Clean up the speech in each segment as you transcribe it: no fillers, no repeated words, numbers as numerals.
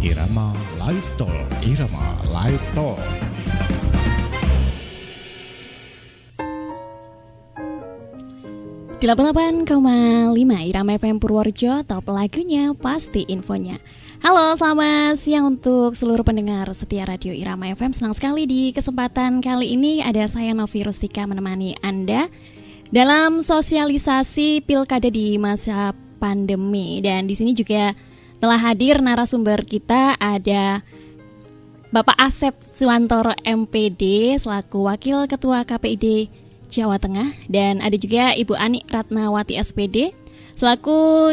Irama Live Talk, Irama Live Talk. Di 88,5 Irama FM Purworejo, top lagunya pasti infonya. Halo, selamat siang untuk seluruh pendengar setia Radio Irama FM. Senang sekali di kesempatan kali ini ada saya Novi Rustika menemani Anda dalam sosialisasi pilkada di masa pandemi. Dan di sini juga telah hadir narasumber kita, ada Bapak Asep Suwantoro MPD selaku Wakil Ketua KPID Jawa Tengah, dan ada juga Ibu Ani Ratnawati SPD selaku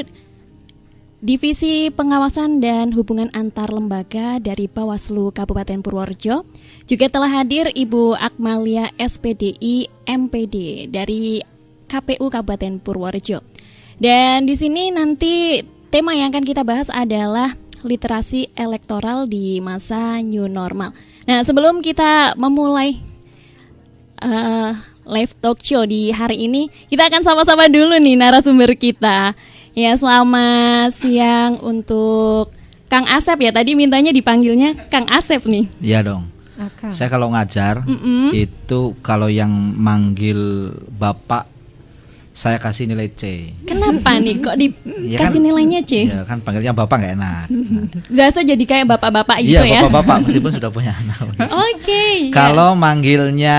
Divisi Pengawasan dan Hubungan Antar Lembaga dari Bawaslu Kabupaten Purworejo. Juga telah hadir Ibu Akmalia SPDI MPD dari KPU Kabupaten Purworejo. Dan di sini nanti tema yang akan kita bahas adalah literasi elektoral di masa new normal. Nah, sebelum kita memulai live talk show di hari ini, kita akan sama-sama dulu nih narasumber kita. Ya, selamat siang untuk Kang Asep ya. Tadi mintanya dipanggilnya Kang Asep nih. Iya dong. Okay. Saya kalau ngajar itu kalau yang manggil Bapak saya kasih nilai C. Kenapa nih kok dikasih nilainya C? Ya kan panggilnya Bapak nggak enak. Biasa jadi kayak bapak-bapak gitu ya. Iya, bapak-bapak meskipun sudah punya anak. Oke. Kalau manggilnya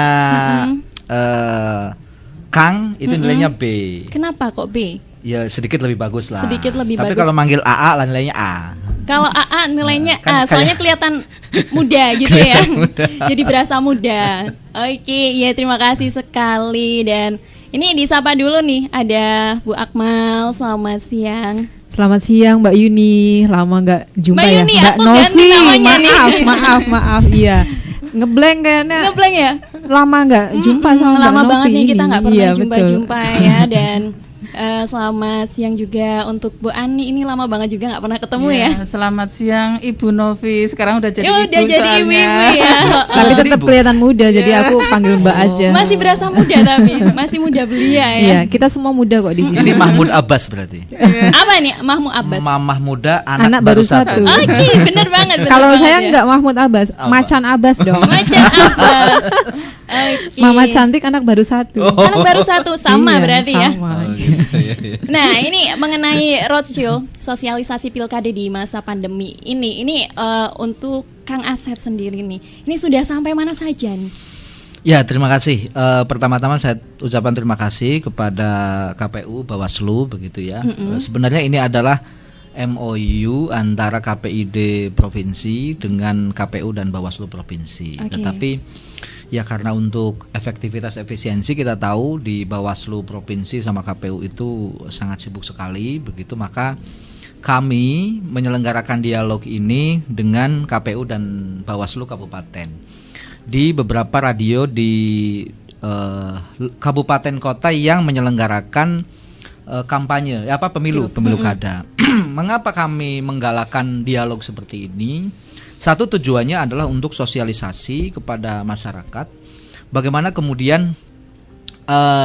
Kang itu nilainya B. Kenapa kok B? Ya sedikit lebih bagus lah. Sedikit lebih bagus. Tapi kalau manggil AA lah nilainya A. Kalau AA nilainya A, soalnya kelihatan muda gitu ya. Jadi berasa muda. Oke, ya terima kasih sekali. Dan ini disapa dulu nih, ada Bu Akmal. Selamat siang. Selamat siang Mbak Yuni. Lama nggak jumpa Mbak ya. Yuni, Mbak Novi. Maaf. Iya. Ngeblank kayaknya. Ngeblank ya? Lama nggak jumpa sama Mbak lama Novi. banget nih kita nggak pernah Iya, jumpa-jumpa ya. Dan selamat siang juga untuk Bu Ani. Ini lama banget juga nggak pernah ketemu ya. Selamat siang Ibu Novi. Sekarang udah jadi ibu udah jadi ibu ya. Tapi tetap kelihatan muda, jadi aku panggil Mbak aja. Masih berasa muda tapi masih muda belia ya. Iya, kita semua muda kok di sini. Ini Mahmud Abbas berarti. Apa nih Mahmud Abbas? Mamah muda, anak baru satu. Oke, bener banget. Kalau saya nggak Mahmud Abbas, Macan Abbas dong. Macan Abbas. Mama cantik anak baru satu. Anak baru satu sama iya, berarti sama. Ya. Nah, ini mengenai roadshow sosialisasi pilkada di masa pandemi ini untuk Kang Asep sendiri nih. Ini sudah sampai mana saja nih? Ya, terima kasih. Pertama-tama saya ucapkan terima kasih kepada KPU Bawaslu begitu ya. Sebenarnya ini adalah MOU antara KPID provinsi dengan KPU dan Bawaslu provinsi. Tetapi ya karena untuk efektivitas efisiensi kita tahu di Bawaslu provinsi sama KPU itu sangat sibuk sekali begitu, maka kami menyelenggarakan dialog ini dengan KPU dan Bawaslu kabupaten di beberapa radio di kabupaten kota yang menyelenggarakan kampanye pemilu kada. Mengapa kami menggalakkan dialog seperti ini? Satu, tujuannya adalah untuk sosialisasi kepada masyarakat bagaimana kemudian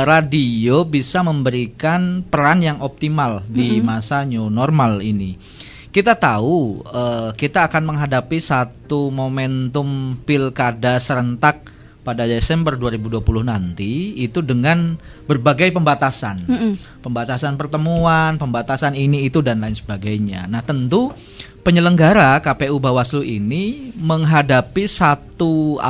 radio bisa memberikan peran yang optimal di masa new normal ini. Kita tahu kita akan menghadapi satu momentum pilkada serentak pada Desember 2020 nanti itu dengan berbagai pembatasan. Pembatasan pertemuan, pembatasan ini itu dan lain sebagainya. Nah, tentu penyelenggara KPU Bawaslu ini menghadapi satu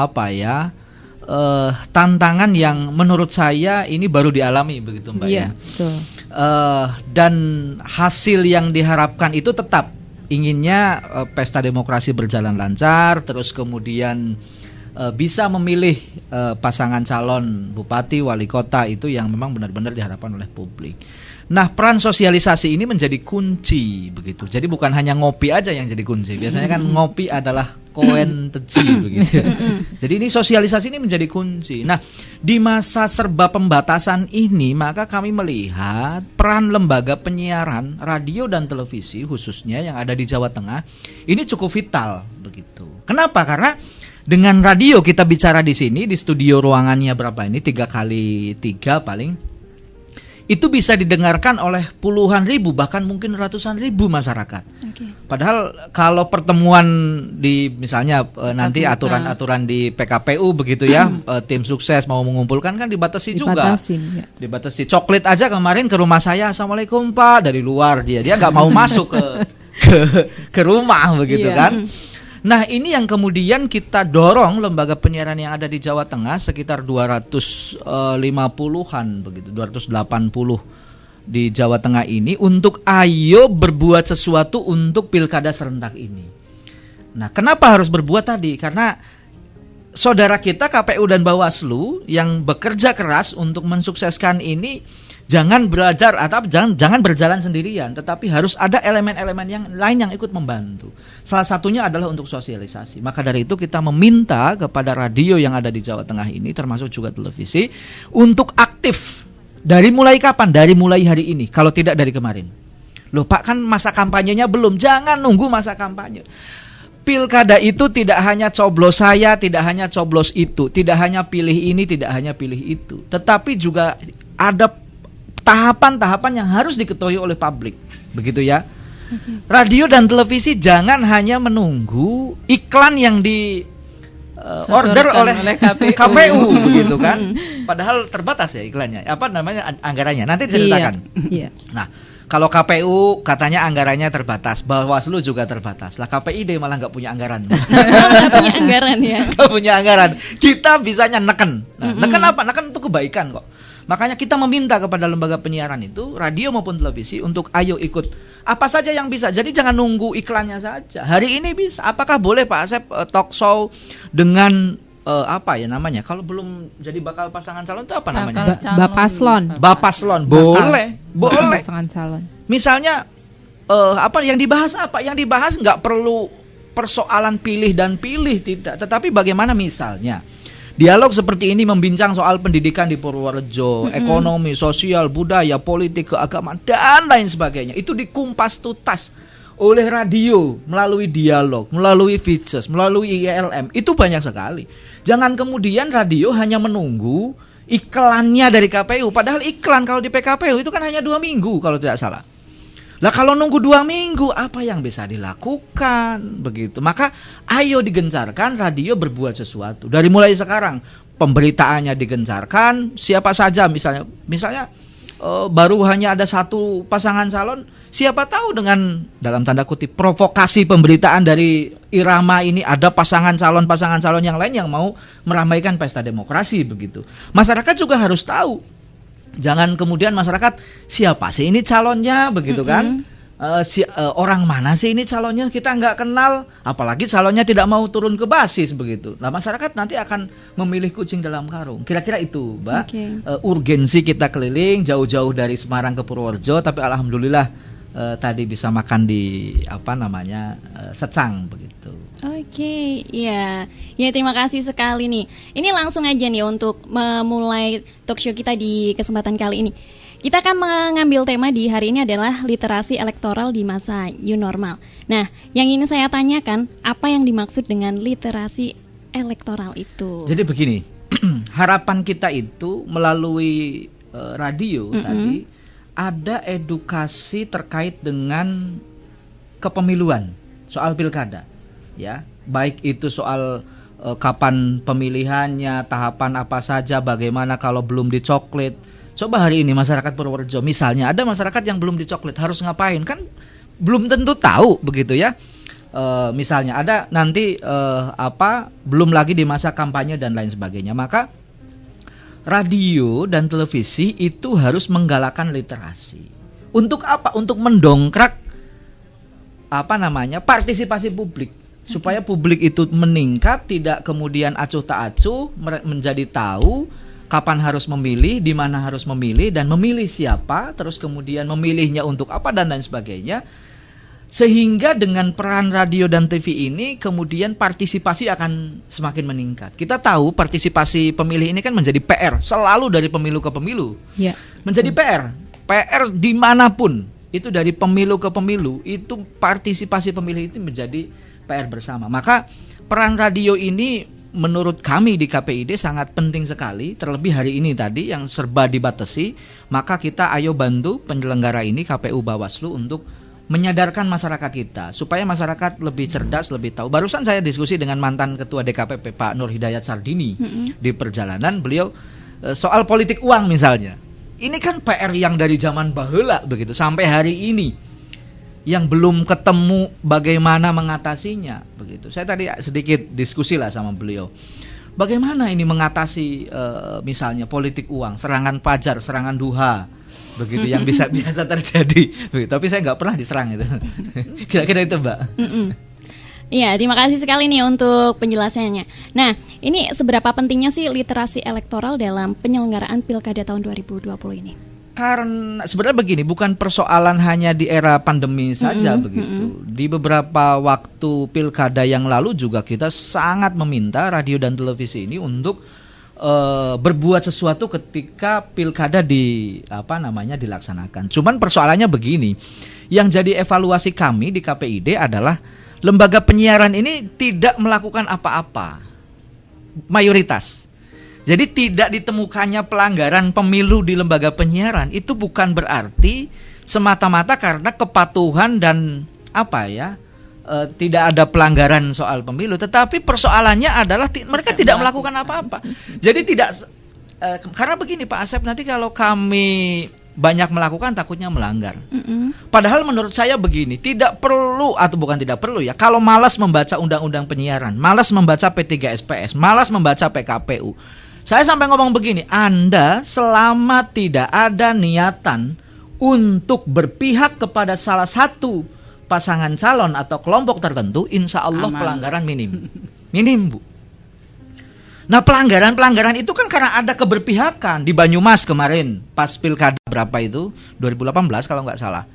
tantangan yang menurut saya ini baru dialami begitu Mbak ya. Betul. Dan hasil yang diharapkan itu tetap inginnya pesta demokrasi berjalan lancar, terus kemudian bisa memilih pasangan calon bupati, wali kota itu yang memang benar-benar diharapkan oleh publik. Nah, peran sosialisasi ini menjadi kunci begitu. Jadi bukan hanya ngopi aja yang jadi kunci. Biasanya kan ngopi adalah koen teji begitu. Jadi ini sosialisasi ini menjadi kunci. Nah, di masa serba pembatasan ini maka kami melihat peran lembaga penyiaran radio dan televisi khususnya yang ada di Jawa Tengah ini cukup vital begitu. Kenapa? Karena dengan radio kita bicara di sini di studio ruangannya berapa ini 3x3 paling. itu bisa didengarkan oleh puluhan ribu bahkan mungkin ratusan ribu masyarakat. Padahal kalau pertemuan di misalnya nanti aturan-aturan di PKPU begitu ya, tim sukses mau mengumpulkan kan dibatasi juga. Ya. Dibatasi. Coklit aja kemarin ke rumah saya, Assalamualaikum Pak, dari luar dia nggak mau masuk ke rumah begitu kan. Nah, ini yang kemudian kita dorong lembaga penyiaran yang ada di Jawa Tengah sekitar 250-an begitu, 280 di Jawa Tengah ini untuk ayo berbuat sesuatu untuk pilkada serentak ini. Nah, kenapa harus berbuat tadi? Karena saudara kita KPU dan Bawaslu yang bekerja keras untuk mensukseskan ini jangan belajar atau jangan berjalan sendirian, tetapi harus ada elemen-elemen yang lain yang ikut membantu. Salah satunya adalah untuk sosialisasi. Maka dari itu kita meminta kepada radio yang ada di Jawa Tengah ini, termasuk juga televisi, untuk aktif. Dari mulai kapan? Dari mulai hari ini, kalau tidak dari kemarin. Loh Pak, kan masa kampanyenya belum, jangan nunggu masa kampanye. Pilkada itu tidak hanya coblos saya, tidak hanya coblos itu, tidak hanya pilih ini, tidak hanya pilih itu, tetapi juga ada tahapan-tahapan yang harus diketahui oleh publik, begitu ya. Radio dan televisi jangan hanya menunggu iklan yang di order oleh KPU begitu kan. Padahal terbatas ya iklannya. Apa namanya anggarannya? Nanti diceritakan. Iya. Nah, kalau KPU katanya anggarannya terbatas, Bawaslu juga terbatas. Lah KPID malah nggak punya anggaran. Nggak punya anggaran ya. Nggak punya anggaran. Kita bisanya neken. Nah, neken apa? Neken untuk kebaikan kok. Makanya kita meminta kepada lembaga penyiaran itu, radio maupun televisi, untuk ayo ikut apa saja yang bisa. Jadi jangan nunggu iklannya saja. Hari ini bisa. Apakah boleh Pak Asep talk show dengan apa ya namanya? Kalau belum jadi bakal pasangan calon itu apa namanya? Bapaslon. Bapaslon. Boleh. Boleh. Pasangan calon. Misalnya apa yang dibahas apa? Yang dibahas nggak perlu persoalan pilih dan pilih, tidak. Tetapi bagaimana misalnya dialog seperti ini membincang soal pendidikan di Purworejo, ekonomi, sosial, budaya, politik, keagamaan, dan lain sebagainya. Itu dikumpas tuntas oleh radio melalui dialog, melalui features, melalui ILM. Itu banyak sekali. Jangan kemudian radio hanya menunggu iklannya dari KPU. Padahal iklan kalau di PKPU itu kan hanya 2 minggu kalau tidak salah. Lah kalau nunggu 2 minggu apa yang bisa dilakukan begitu? Maka ayo digencarkan radio berbuat sesuatu. Dari mulai sekarang pemberitaannya digencarkan, siapa saja misalnya baru hanya ada satu pasangan calon, siapa tahu dengan dalam tanda kutip provokasi pemberitaan dari Irama ini ada pasangan calon yang lain yang mau meramaikan pesta demokrasi begitu. Masyarakat juga harus tahu. Jangan kemudian masyarakat siapa sih ini calonnya begitu kan? Orang mana sih ini calonnya kita nggak kenal, apalagi calonnya tidak mau turun ke basis begitu. Nah masyarakat nanti akan memilih kucing dalam karung. Kira-kira itu, Mbak. Urgensi kita keliling jauh-jauh dari Semarang ke Purworejo, tapi alhamdulillah tadi bisa makan di Secang begitu. Oke, iya. Ya terima kasih sekali nih. Ini langsung aja nih untuk memulai talk show kita di kesempatan kali ini. Kita akan mengambil tema di hari ini adalah literasi elektoral di masa new normal. Nah, yang ingin saya tanyakan, apa yang dimaksud dengan literasi elektoral itu? Jadi begini, harapan kita itu melalui radio tadi ada edukasi terkait dengan kepemiluan, soal pilkada. Ya, baik itu soal kapan pemilihannya, tahapan apa saja, bagaimana kalau belum dicoklit. Coba hari ini masyarakat Purworejo, misalnya ada masyarakat yang belum dicoklit, harus ngapain? Kan belum tentu tahu begitu ya. Misalnya ada nanti belum lagi di masa kampanye dan lain sebagainya. Maka radio dan televisi itu harus menggalakkan literasi. Untuk apa? Untuk mendongkrak partisipasi publik. Supaya publik itu meningkat, tidak kemudian acuh tak acuh, menjadi tahu kapan harus memilih, di mana harus memilih, dan memilih siapa, terus kemudian memilihnya untuk apa, dan lain sebagainya. Sehingga dengan peran radio dan TV ini, kemudian partisipasi akan semakin meningkat. Kita tahu partisipasi pemilih ini kan menjadi PR, selalu dari pemilu ke pemilu. Ya. Menjadi PR dimanapun, itu dari pemilu ke pemilu, itu partisipasi pemilih itu menjadi PR bersama. Maka peran radio ini menurut kami di KPID sangat penting sekali, terlebih hari ini tadi yang serba dibatasi, maka kita ayo bantu penyelenggara ini KPU Bawaslu untuk menyadarkan masyarakat kita supaya masyarakat lebih cerdas, lebih tahu. Barusan saya diskusi dengan mantan Ketua DKPP Pak Nur Hidayat Sardini di perjalanan, beliau soal politik uang misalnya. Ini kan PR yang dari zaman baheula begitu sampai hari ini yang belum ketemu bagaimana mengatasinya begitu. Saya tadi sedikit diskusi lah sama beliau. Bagaimana ini mengatasi misalnya politik uang, serangan pajar, serangan duha begitu yang bisa biasa terjadi. Begitu. Tapi saya nggak pernah diserang itu. Kira-kira itu, Mbak. Iya, terima kasih sekali nih untuk penjelasannya. Nah, ini seberapa pentingnya sih literasi elektoral dalam penyelenggaraan Pilkada tahun 2020 ini? Karena sebenarnya begini, bukan persoalan hanya di era pandemi saja begitu. Di beberapa waktu pilkada yang lalu juga kita sangat meminta radio dan televisi ini untuk berbuat sesuatu ketika pilkada dilaksanakan. Cuman persoalannya begini, yang jadi evaluasi kami di KPID adalah lembaga penyiaran ini tidak melakukan apa-apa, mayoritas. Jadi tidak ditemukannya pelanggaran pemilu di lembaga penyiaran itu bukan berarti semata-mata karena kepatuhan dan tidak ada pelanggaran soal pemilu, tetapi persoalannya adalah mereka tidak melakukan apa-apa. Jadi karena begini Pak Asep, nanti kalau kami banyak melakukan takutnya melanggar. Padahal menurut saya begini, tidak perlu atau bukan tidak perlu ya, kalau malas membaca undang-undang penyiaran, malas membaca P3SPS, malas membaca PKPU. Saya sampai ngomong begini, Anda selama tidak ada niatan untuk berpihak kepada salah satu pasangan calon atau kelompok tertentu, insya Allah pelanggaran minim. Minim, Bu. Nah, pelanggaran itu kan karena ada keberpihakan. Di Banyumas kemarin, pas pilkada berapa itu? 2018 kalau nggak salah.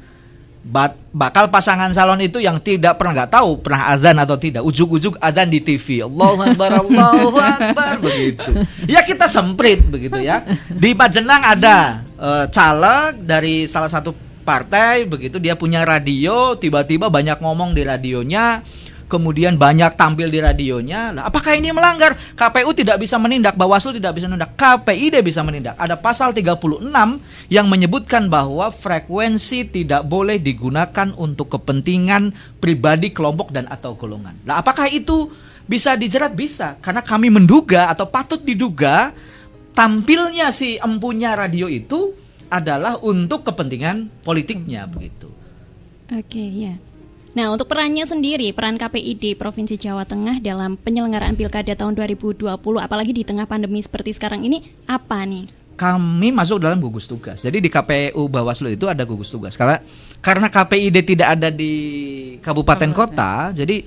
Bakal pasangan calon itu yang nggak tahu pernah azan atau tidak, ujug-ujug azan di TV, Allahu Akbar begitu. Ya kita semprit begitu ya. Di Majenang ada caleg dari salah satu partai begitu, dia punya radio, tiba-tiba banyak ngomong di radionya, kemudian banyak tampil di radionya. Nah, apakah ini melanggar? KPU tidak bisa menindak, Bawaslu tidak bisa menindak, KPID bisa menindak. Ada pasal 36 yang menyebutkan bahwa frekuensi tidak boleh digunakan untuk kepentingan pribadi, kelompok dan atau golongan. Nah, apakah itu bisa dijerat? Bisa, karena kami menduga atau patut diduga tampilnya si empunya radio itu adalah untuk kepentingan politiknya begitu. Oke, ya. Nah, untuk perannya sendiri, peran KPID Provinsi Jawa Tengah dalam penyelenggaraan Pilkada tahun 2020, apalagi di tengah pandemi seperti sekarang ini, apa nih? Kami masuk dalam gugus tugas. Jadi di KPU Bawaslu itu ada gugus tugas. Karena KPID tidak ada di kabupaten kota, jadi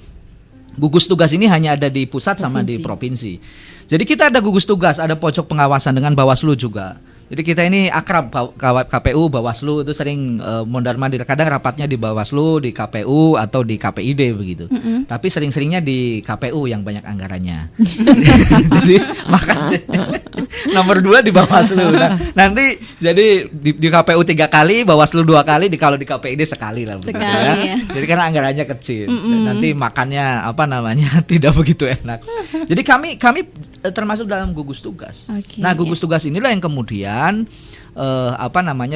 gugus tugas ini hanya ada di pusat sama di provinsi. Jadi kita ada gugus tugas, ada pojok pengawasan dengan Bawaslu juga. Jadi kita ini akrab, KPU, Bawaslu itu sering mondar-mandir. Kadang rapatnya di Bawaslu, di KPU atau di KPID begitu. Tapi sering-seringnya di KPU yang banyak anggarannya. Jadi makanya nomor 2 di Bawaslu. Nah, nanti jadi di KPU 3 kali, Bawaslu 2 kali, kalau di KPID sekali lah. Sekali ya. Jadi karena anggarannya kecil. Nanti makannya tidak begitu enak. Jadi kami termasuk dalam gugus tugas. Nah, gugus tugas inilah yang kemudian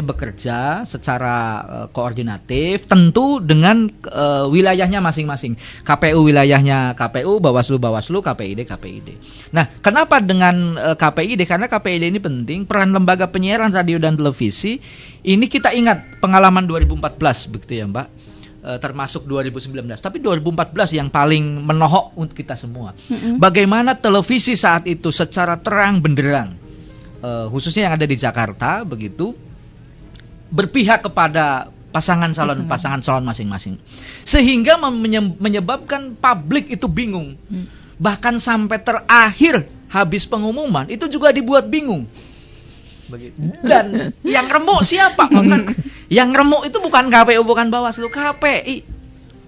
bekerja secara koordinatif, tentu dengan wilayahnya masing-masing. KPU wilayahnya KPU, Bawaslu, KPID. Nah, kenapa dengan KPID? Karena KPID ini penting. Peran lembaga penyiaran radio dan televisi ini kita ingat pengalaman 2014 begitu ya, Mbak. Termasuk 2019, tapi 2014 yang paling menohok untuk kita semua. Bagaimana televisi saat itu secara terang benderang, khususnya yang ada di Jakarta begitu, berpihak kepada pasangan calon masing-masing, sehingga menyebabkan publik itu bingung. Bahkan sampai terakhir habis pengumuman itu juga dibuat bingung. Begitu. Dan yang remuk siapa? Yang remuk itu bukan KPU, bukan Bawaslu, KPI.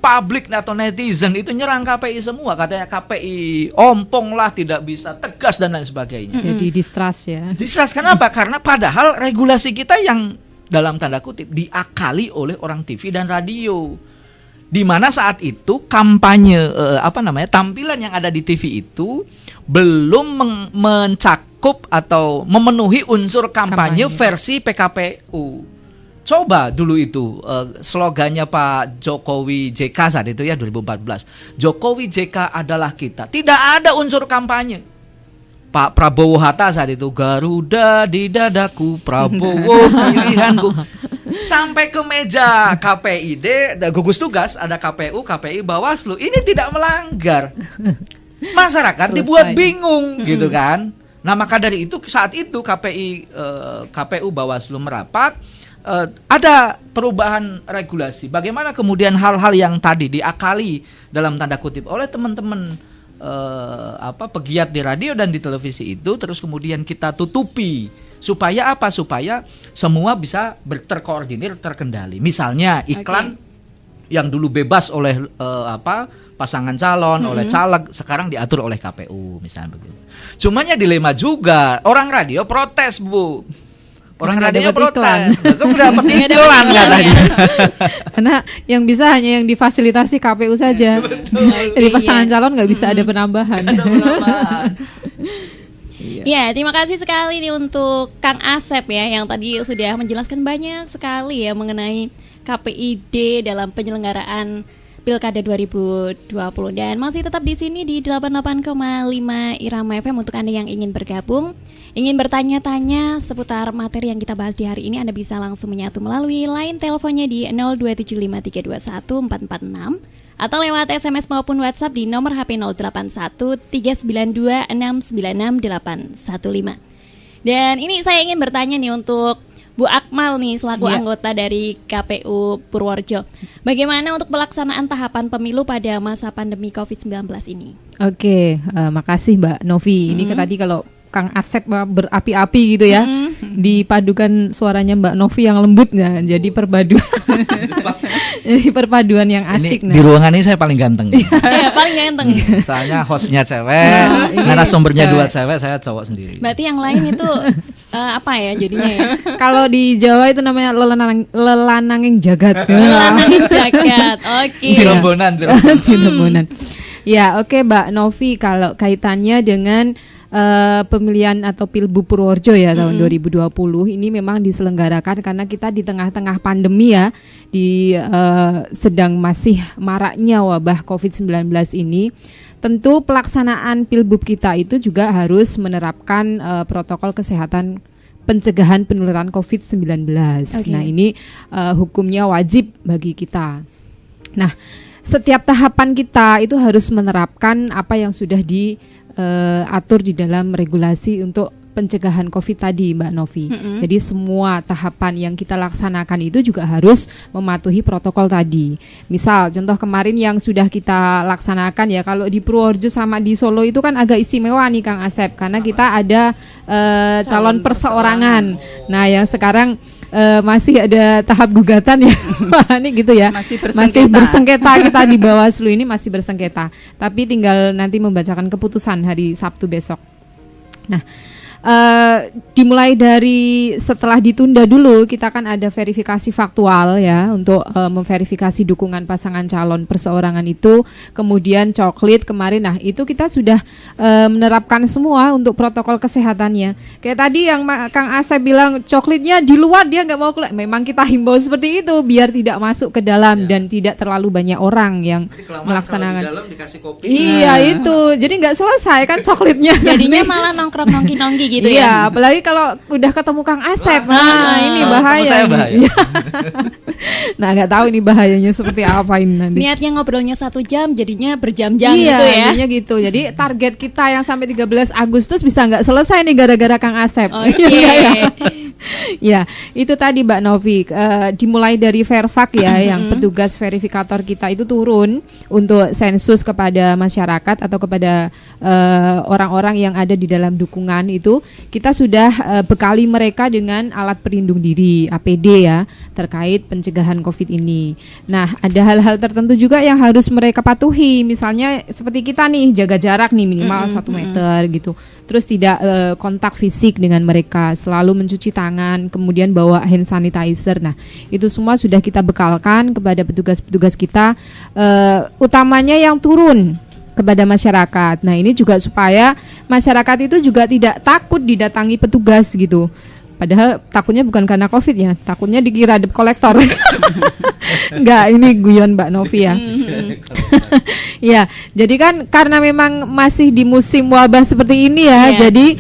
Publik atau netizen itu nyerang KPI semua. Katanya KPI ompong lah, tidak bisa tegas dan lain sebagainya. Jadi distrust ya. Distrust kenapa? Karena padahal regulasi kita yang dalam tanda kutip diakali oleh orang TV dan radio. Di mana saat itu kampanye tampilan yang ada di TV itu belum mencakup atau memenuhi unsur kampanye versi PKPU. Coba dulu itu slogannya Pak Jokowi JK saat itu ya 2014. Jokowi JK adalah kita. Tidak ada unsur kampanye. Pak Prabowo Hatta saat itu, Garuda di dadaku, Prabowo pilihanku. Sampai ke meja KPID, gugus tugas, ada KPU, KPI, Bawaslu. Ini tidak melanggar. Masyarakat dibuat bingung gitu kan. Nah maka dari itu saat itu KPU Bawaslu merapat, ada perubahan regulasi. Bagaimana kemudian hal-hal yang tadi diakali dalam tanda kutip oleh teman-teman pegiat di radio dan di televisi itu, terus kemudian kita tutupi supaya apa? Supaya semua bisa terkoordinir, terkendali. Misalnya iklan yang dulu bebas oleh pasangan calon, oleh caleg, sekarang diatur oleh KPU misalnya begitu. Cumanya dilema juga, orang radio protes, Bu. Orang radio protes. Kok dapat iklan katanya. Karena yang bisa hanya yang difasilitasi KPU saja. Jadi pasangan calon nggak bisa ada penambahan. Ya, terima kasih sekali nih untuk Kang Asep ya, yang tadi sudah menjelaskan banyak sekali ya mengenai KPID dalam penyelenggaraan Pilkada 2020. Dan masih tetap di sini di 88,5 Irama FM. Untuk Anda yang ingin bergabung, ingin bertanya-tanya seputar materi yang kita bahas di hari ini, Anda bisa langsung menyatu melalui line teleponnya di 02753214446 atau lewat SMS maupun WhatsApp di nomor HP 081392696815. Dan ini saya ingin bertanya nih untuk Bu Akmal nih selaku anggota dari KPU Purworejo. Bagaimana untuk pelaksanaan tahapan pemilu pada masa pandemi COVID-19 ini? Oke, makasih Mbak Novi. Ini tadi kalau Kang Asep berapi-api gitu ya, dipadukan suaranya Mbak Novi yang lembut, nah jadi perpaduan. Jadi perpaduan yang asik. Ini, di ruangan ini saya paling ganteng. Iya, paling ganteng. Soalnya hostnya cewek, narasumbernya dua cewek, saya cowok sendiri. Berarti yang lain itu apa ya jadinya ya? Kalau di Jawa itu namanya lelananging jagat. Lelananging jagat. Oke. Cilembonan. Ya, oke Mbak Novi, kalau kaitannya dengan pemilihan atau Pilbu Purworejo ya tahun 2020 ini memang diselenggarakan karena kita di tengah-tengah pandemi ya, sedang masih maraknya wabah COVID-19 ini. Tentu pelaksanaan Pilbub kita itu juga harus menerapkan protokol kesehatan pencegahan penularan COVID-19. Nah ini hukumnya wajib bagi kita. Nah setiap tahapan kita itu harus menerapkan apa yang sudah diatur di dalam regulasi untuk pencegahan COVID tadi Mbak Novi. Jadi semua tahapan yang kita laksanakan itu juga harus mematuhi protokol tadi. Misal contoh kemarin yang sudah kita laksanakan ya, kalau di Purworejo sama di Solo itu kan agak istimewa nih Kang Asep, karena kita ada calon perseorangan. Nah yang sekarang masih ada tahap gugatan ya, ini gitu ya. Masih bersengketa kita di Bawaslu ini masih bersengketa. Tapi tinggal nanti membacakan keputusan hari Sabtu besok. Nah, dimulai dari setelah ditunda dulu kita kan ada verifikasi faktual ya untuk memverifikasi dukungan pasangan calon perseorangan itu, kemudian coklit kemarin. Nah itu kita sudah menerapkan semua untuk protokol kesehatannya. Kayak tadi yang Kang Asep bilang coklatnya di luar dia nggak mau keluar, memang kita himbau seperti itu biar tidak masuk ke dalam dan tidak terlalu banyak orang yang melaksanakan. Di dalam dikasih kopi. Iya itu, jadi nggak selesai kan coklatnya. Jadinya malah nongkrong-nongki gitu ya. Iya, apalagi kalau udah ketemu Kang Asep. Ini bahaya. Saya bahaya. Nah, nggak tahu ini bahayanya seperti apa ini nanti. Niatnya ngobrolnya 1 jam, jadinya berjam-jam gitu ya. Iya, jadinya gitu. Jadi target kita yang sampai 13 Agustus bisa nggak selesai nih gara-gara Kang Asep. Ya, itu tadi Mbak Novi, dimulai dari Verfak ya, yang petugas verifikator kita itu turun untuk sensus kepada masyarakat atau kepada orang-orang yang ada di dalam dukungan itu. Kita sudah bekali mereka dengan alat pelindung diri APD ya, terkait pencegahan COVID ini. Nah, ada hal-hal tertentu juga yang harus mereka patuhi, misalnya seperti kita nih jaga jarak nih minimal 1 meter gitu. Terus tidak kontak fisik dengan mereka, selalu mencuci tangan tangan, kemudian bawa hand sanitizer. Nah, itu semua sudah kita bekalkan kepada petugas-petugas kita, utamanya yang turun kepada masyarakat. Nah, ini juga supaya masyarakat itu juga tidak takut didatangi petugas gitu. Padahal takutnya bukan karena COVID ya, takutnya dikira debt collector. Enggak, ini guyon Mbak Novi ya. Ya, jadi kan karena memang masih di musim wabah seperti ini ya, jadi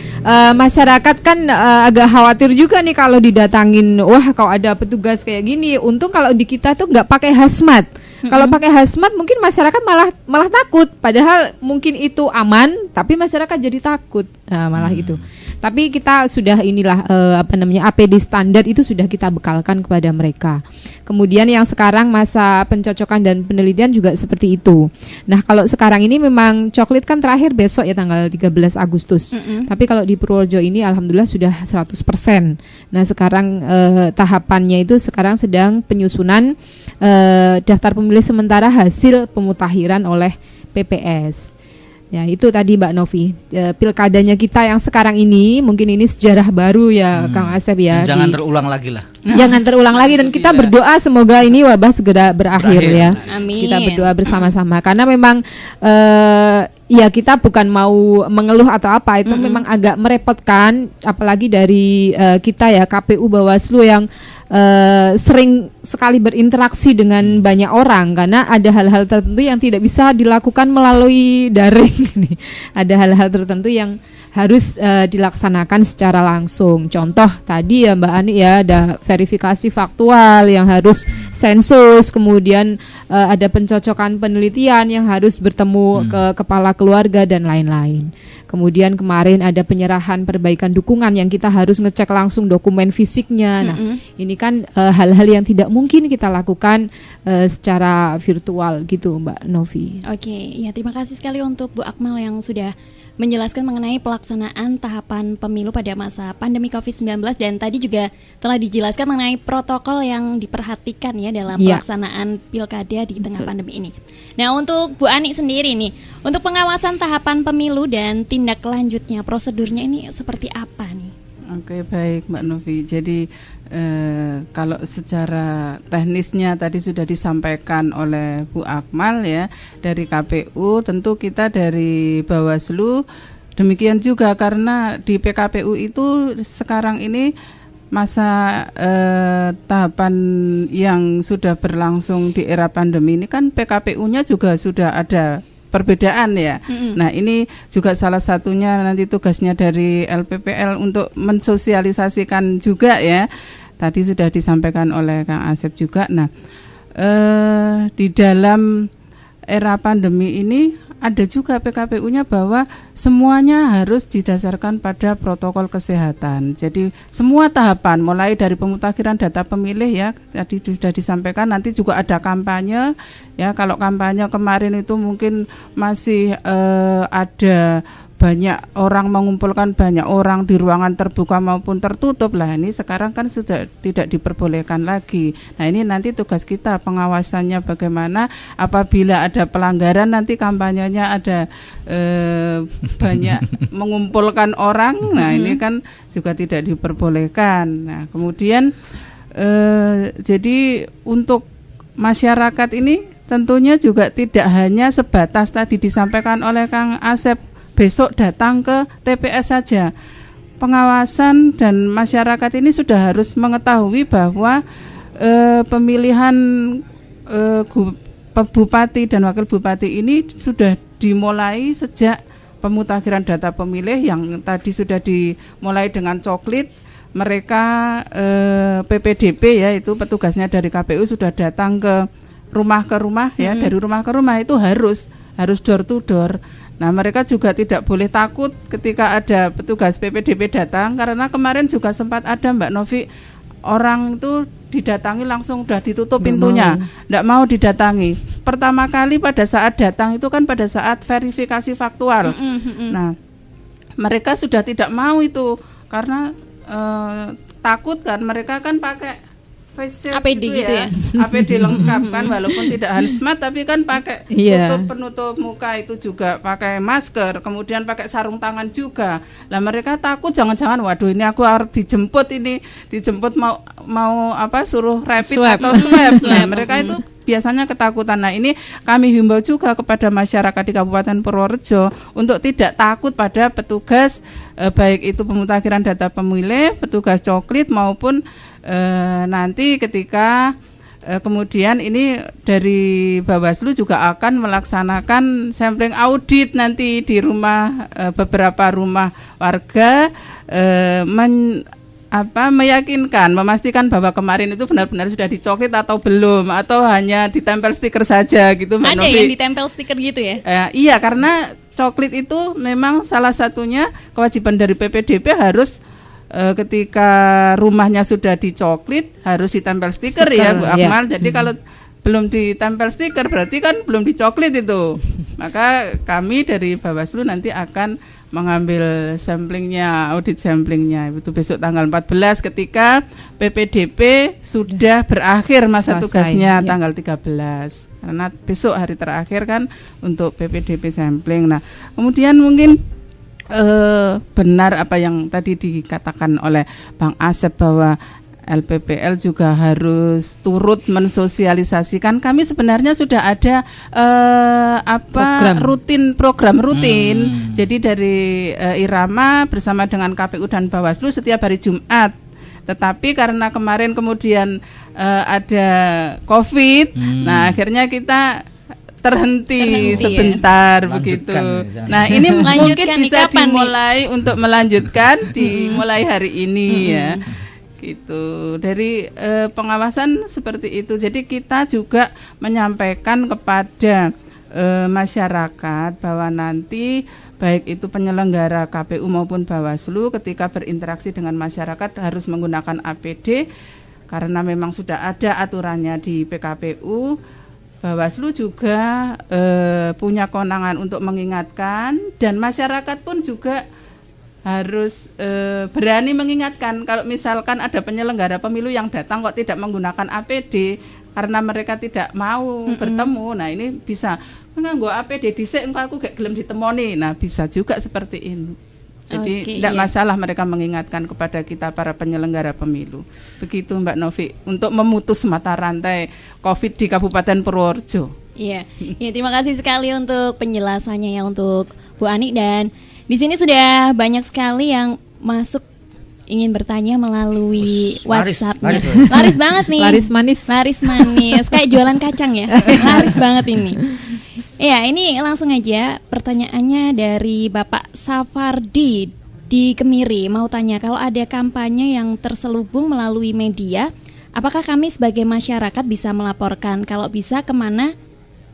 masyarakat kan agak khawatir juga nih kalau didatangin, wah kalau ada petugas kayak gini. Untung kalau di kita tuh nggak pakai hazmat. Kalau pakai hazmat mungkin masyarakat malah takut. Padahal mungkin itu aman, tapi masyarakat jadi takut. Malah itu. Tapi kita sudah APD standar itu sudah kita bekalkan kepada mereka. Kemudian yang sekarang masa pencocokan dan penelitian juga seperti itu. Nah, kalau sekarang ini memang coklit kan terakhir besok ya tanggal 13 Agustus. Tapi kalau di Purworejo ini alhamdulillah sudah 100%. Nah, sekarang tahapannya itu sekarang sedang penyusunan daftar pemilih sementara hasil pemutakhiran oleh PPS. Ya, itu tadi Mbak Novi, pilkadanya kita yang sekarang ini mungkin ini sejarah baru ya Kang Asep ya. Jangan terulang lagi lah. Jangan terulang lagi, dan kita berdoa semoga ini wabah segera berakhir ya. Amin. Kita berdoa bersama-sama karena memang ya kita bukan mau mengeluh atau apa, itu memang agak merepotkan, apalagi dari kita ya KPU Bawaslu yang sering sekali berinteraksi dengan banyak orang karena ada hal-hal tertentu yang tidak bisa dilakukan melalui daring. Ada hal-hal tertentu yang harus dilaksanakan secara langsung. Contoh tadi ya Mbak Ani ya, ada verifikasi faktual yang harus sensus, kemudian ada pencocokan penelitian yang harus bertemu ke kepala keluarga dan lain-lain. Kemudian kemarin ada penyerahan perbaikan dukungan yang kita harus ngecek langsung dokumen fisiknya. Nah, ini kan hal-hal yang tidak mungkin kita lakukan secara virtual gitu Mbak Novi. Oke, ya terima kasih sekali untuk Bu Akmal yang sudah menjelaskan mengenai pelaksanaan tahapan pemilu pada masa pandemi COVID-19, dan tadi juga telah dijelaskan mengenai protokol yang diperhatikan ya dalam pelaksanaan pilkada di tengah pandemi ini. Nah, untuk Bu Ani sendiri nih, untuk pengawasan tahapan pemilu dan tindak lanjutnya, prosedurnya ini seperti apa nih? Oke, baik Mbak Novi. Jadi kalau secara teknisnya tadi sudah disampaikan oleh Bu Akmal ya, dari KPU, tentu kita dari Bawaslu demikian juga, karena di PKPU itu sekarang ini masa tahapan yang sudah berlangsung di era pandemi ini kan PKPU-nya juga sudah ada perbedaan ya. Nah, ini juga salah satunya nanti tugasnya dari LPPL untuk mensosialisasikan juga ya. Tadi sudah disampaikan oleh Kang Asep juga. Nah, di dalam era pandemi ini ada juga PKPU-nya bahwa semuanya harus didasarkan pada protokol kesehatan. Jadi semua tahapan mulai dari pemutakhiran data pemilih ya, tadi sudah disampaikan, nanti juga ada kampanye ya. Kalau kampanye kemarin itu mungkin masih ada banyak orang, mengumpulkan banyak orang di ruangan terbuka maupun tertutup lah. Ini sekarang kan sudah tidak diperbolehkan lagi. Nah, ini nanti tugas kita pengawasannya bagaimana apabila ada pelanggaran, nanti kampanyenya ada banyak mengumpulkan orang. Nah, ini kan juga tidak diperbolehkan. Nah, kemudian jadi untuk masyarakat ini tentunya juga tidak hanya sebatas tadi disampaikan oleh Kang Asep, besok datang ke TPS saja. Pengawasan dan masyarakat ini sudah harus mengetahui bahwa pemilihan bupati dan wakil bupati ini sudah dimulai sejak pemutakhiran data pemilih yang tadi sudah dimulai dengan coklit. Mereka PPDP ya, itu petugasnya dari KPU sudah datang ke rumah ya, dari rumah ke rumah itu harus door to door. Nah, mereka juga tidak boleh takut ketika ada petugas PPDP datang, karena kemarin juga sempat ada Mbak Novi, orang itu didatangi langsung udah ditutup pintunya, tidak mau didatangi. Pertama kali pada saat datang itu kan pada saat verifikasi faktual. Nah, mereka sudah tidak mau itu karena takut kan, mereka kan pakai face shield APD gitu ya? APD lengkap kan, walaupun tidak hazmat tapi kan pakai penutup muka itu juga, pakai masker, kemudian pakai sarung tangan juga. Lah mereka takut jangan-jangan waduh ini aku harus dijemput mau apa suruh rapid atau swab. Nah, mereka itu biasanya ketakutan. Nah, ini kami himbau juga kepada masyarakat di Kabupaten Purworejo untuk tidak takut pada petugas baik itu pemutakhiran data pemilih, petugas coklit maupun nanti ketika kemudian ini dari Bawaslu juga akan melaksanakan sampling audit nanti di rumah beberapa rumah warga meyakinkan, memastikan bahwa kemarin itu benar-benar sudah dicoklit atau belum, atau hanya ditempel stiker saja gitu Mbak Novi. Ada yang ditempel stiker gitu ya? Iya, karena coklit itu memang salah satunya kewajiban dari PPDB harus ketika rumahnya sudah dicoklit harus ditempel stiker ya Bu Akmal. Jadi kalau belum ditempel stiker berarti kan belum dicoklit itu. Maka kami dari Bawaslu nanti akan mengambil samplingnya, audit samplingnya itu besok tanggal 14 ketika PPDB sudah berakhir masa tugasnya tanggal 13. Karena besok hari terakhir kan untuk PPDB sampling. Nah, kemudian mungkin benar apa yang tadi dikatakan oleh Bang Asep bahwa LPPL juga harus turut mensosialisasikan. Kami sebenarnya sudah ada program rutin. Jadi dari Irama bersama dengan KPU dan Bawaslu setiap hari Jumat. Tetapi karena kemarin kemudian ada COVID, nah akhirnya kita terhenti sebentar begitu. Nah, ini mungkin bisa dimulai untuk melanjutkan dimulai hari ini ya. Gitu. Dari pengawasan seperti itu. Jadi kita juga menyampaikan kepada masyarakat bahwa nanti baik itu penyelenggara KPU maupun Bawaslu ketika berinteraksi dengan masyarakat harus menggunakan APD karena memang sudah ada aturannya di PKPU. Bawaslu juga punya kewenangan untuk mengingatkan dan masyarakat pun juga harus berani mengingatkan kalau misalkan ada penyelenggara pemilu yang datang kok tidak menggunakan APD karena mereka tidak mau bertemu. Nah, ini bisa nganggo APD dhisik engko aku gak gelem ditemoni. Nah, bisa juga seperti ini. Jadi tidak masalah mereka mengingatkan kepada kita para penyelenggara pemilu. Begitu Mbak Novi untuk memutus mata rantai COVID di Kabupaten Purworejo. Iya, terima kasih sekali untuk penjelasannya ya untuk Bu Ani, dan di sini sudah banyak sekali yang masuk ingin bertanya melalui WhatsApp-nya. Laris banget nih. Laris manis. Kayak jualan kacang ya. Laris banget ini. Ya, ini langsung aja pertanyaannya dari Bapak Safardi di Kemiri. Mau tanya, kalau ada kampanye yang terselubung melalui media, apakah kami sebagai masyarakat bisa melaporkan? Kalau bisa, kemana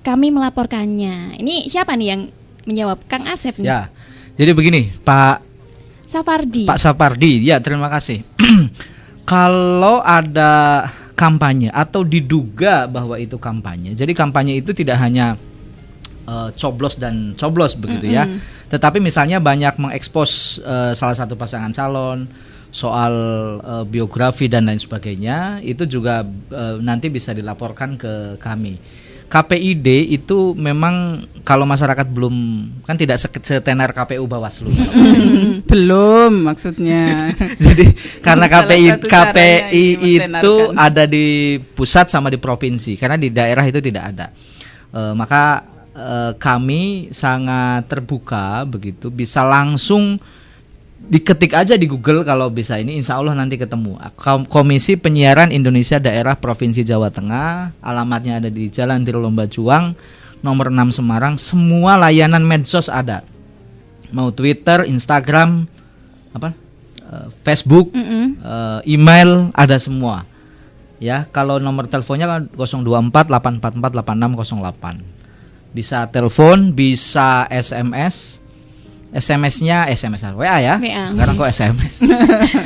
kami melaporkannya? Ini siapa nih yang menjawab? Kang Asep nih. Ya. Jadi begini, Pak Sapardi, ya terima kasih. Kalau ada kampanye atau diduga bahwa itu kampanye, jadi kampanye itu tidak hanya coblos dan coblos begitu ya, tetapi misalnya banyak mengekspos salah satu pasangan calon, soal biografi dan lain sebagainya, itu juga nanti bisa dilaporkan ke kami. KPID itu memang kalau masyarakat belum, kan tidak setenar KPU Bawaslu. Belum maksudnya. Jadi karena KPI itu ada di pusat sama di provinsi, karena di daerah itu tidak ada. Maka kami sangat terbuka begitu, bisa langsung diketik aja di Google kalau bisa, ini insya Allah nanti ketemu. Komisi Penyiaran Indonesia Daerah Provinsi Jawa Tengah, alamatnya ada di Jalan Tirolomba Juang nomor 6 Semarang. Semua layanan medsos ada, mau Twitter, Instagram, Facebook, email, ada semua. Ya, kalau nomor teleponnya kan 024 844 8608. Bisa telepon, bisa SMS. SMS-nya WA ya. WA. Sekarang kok SMS.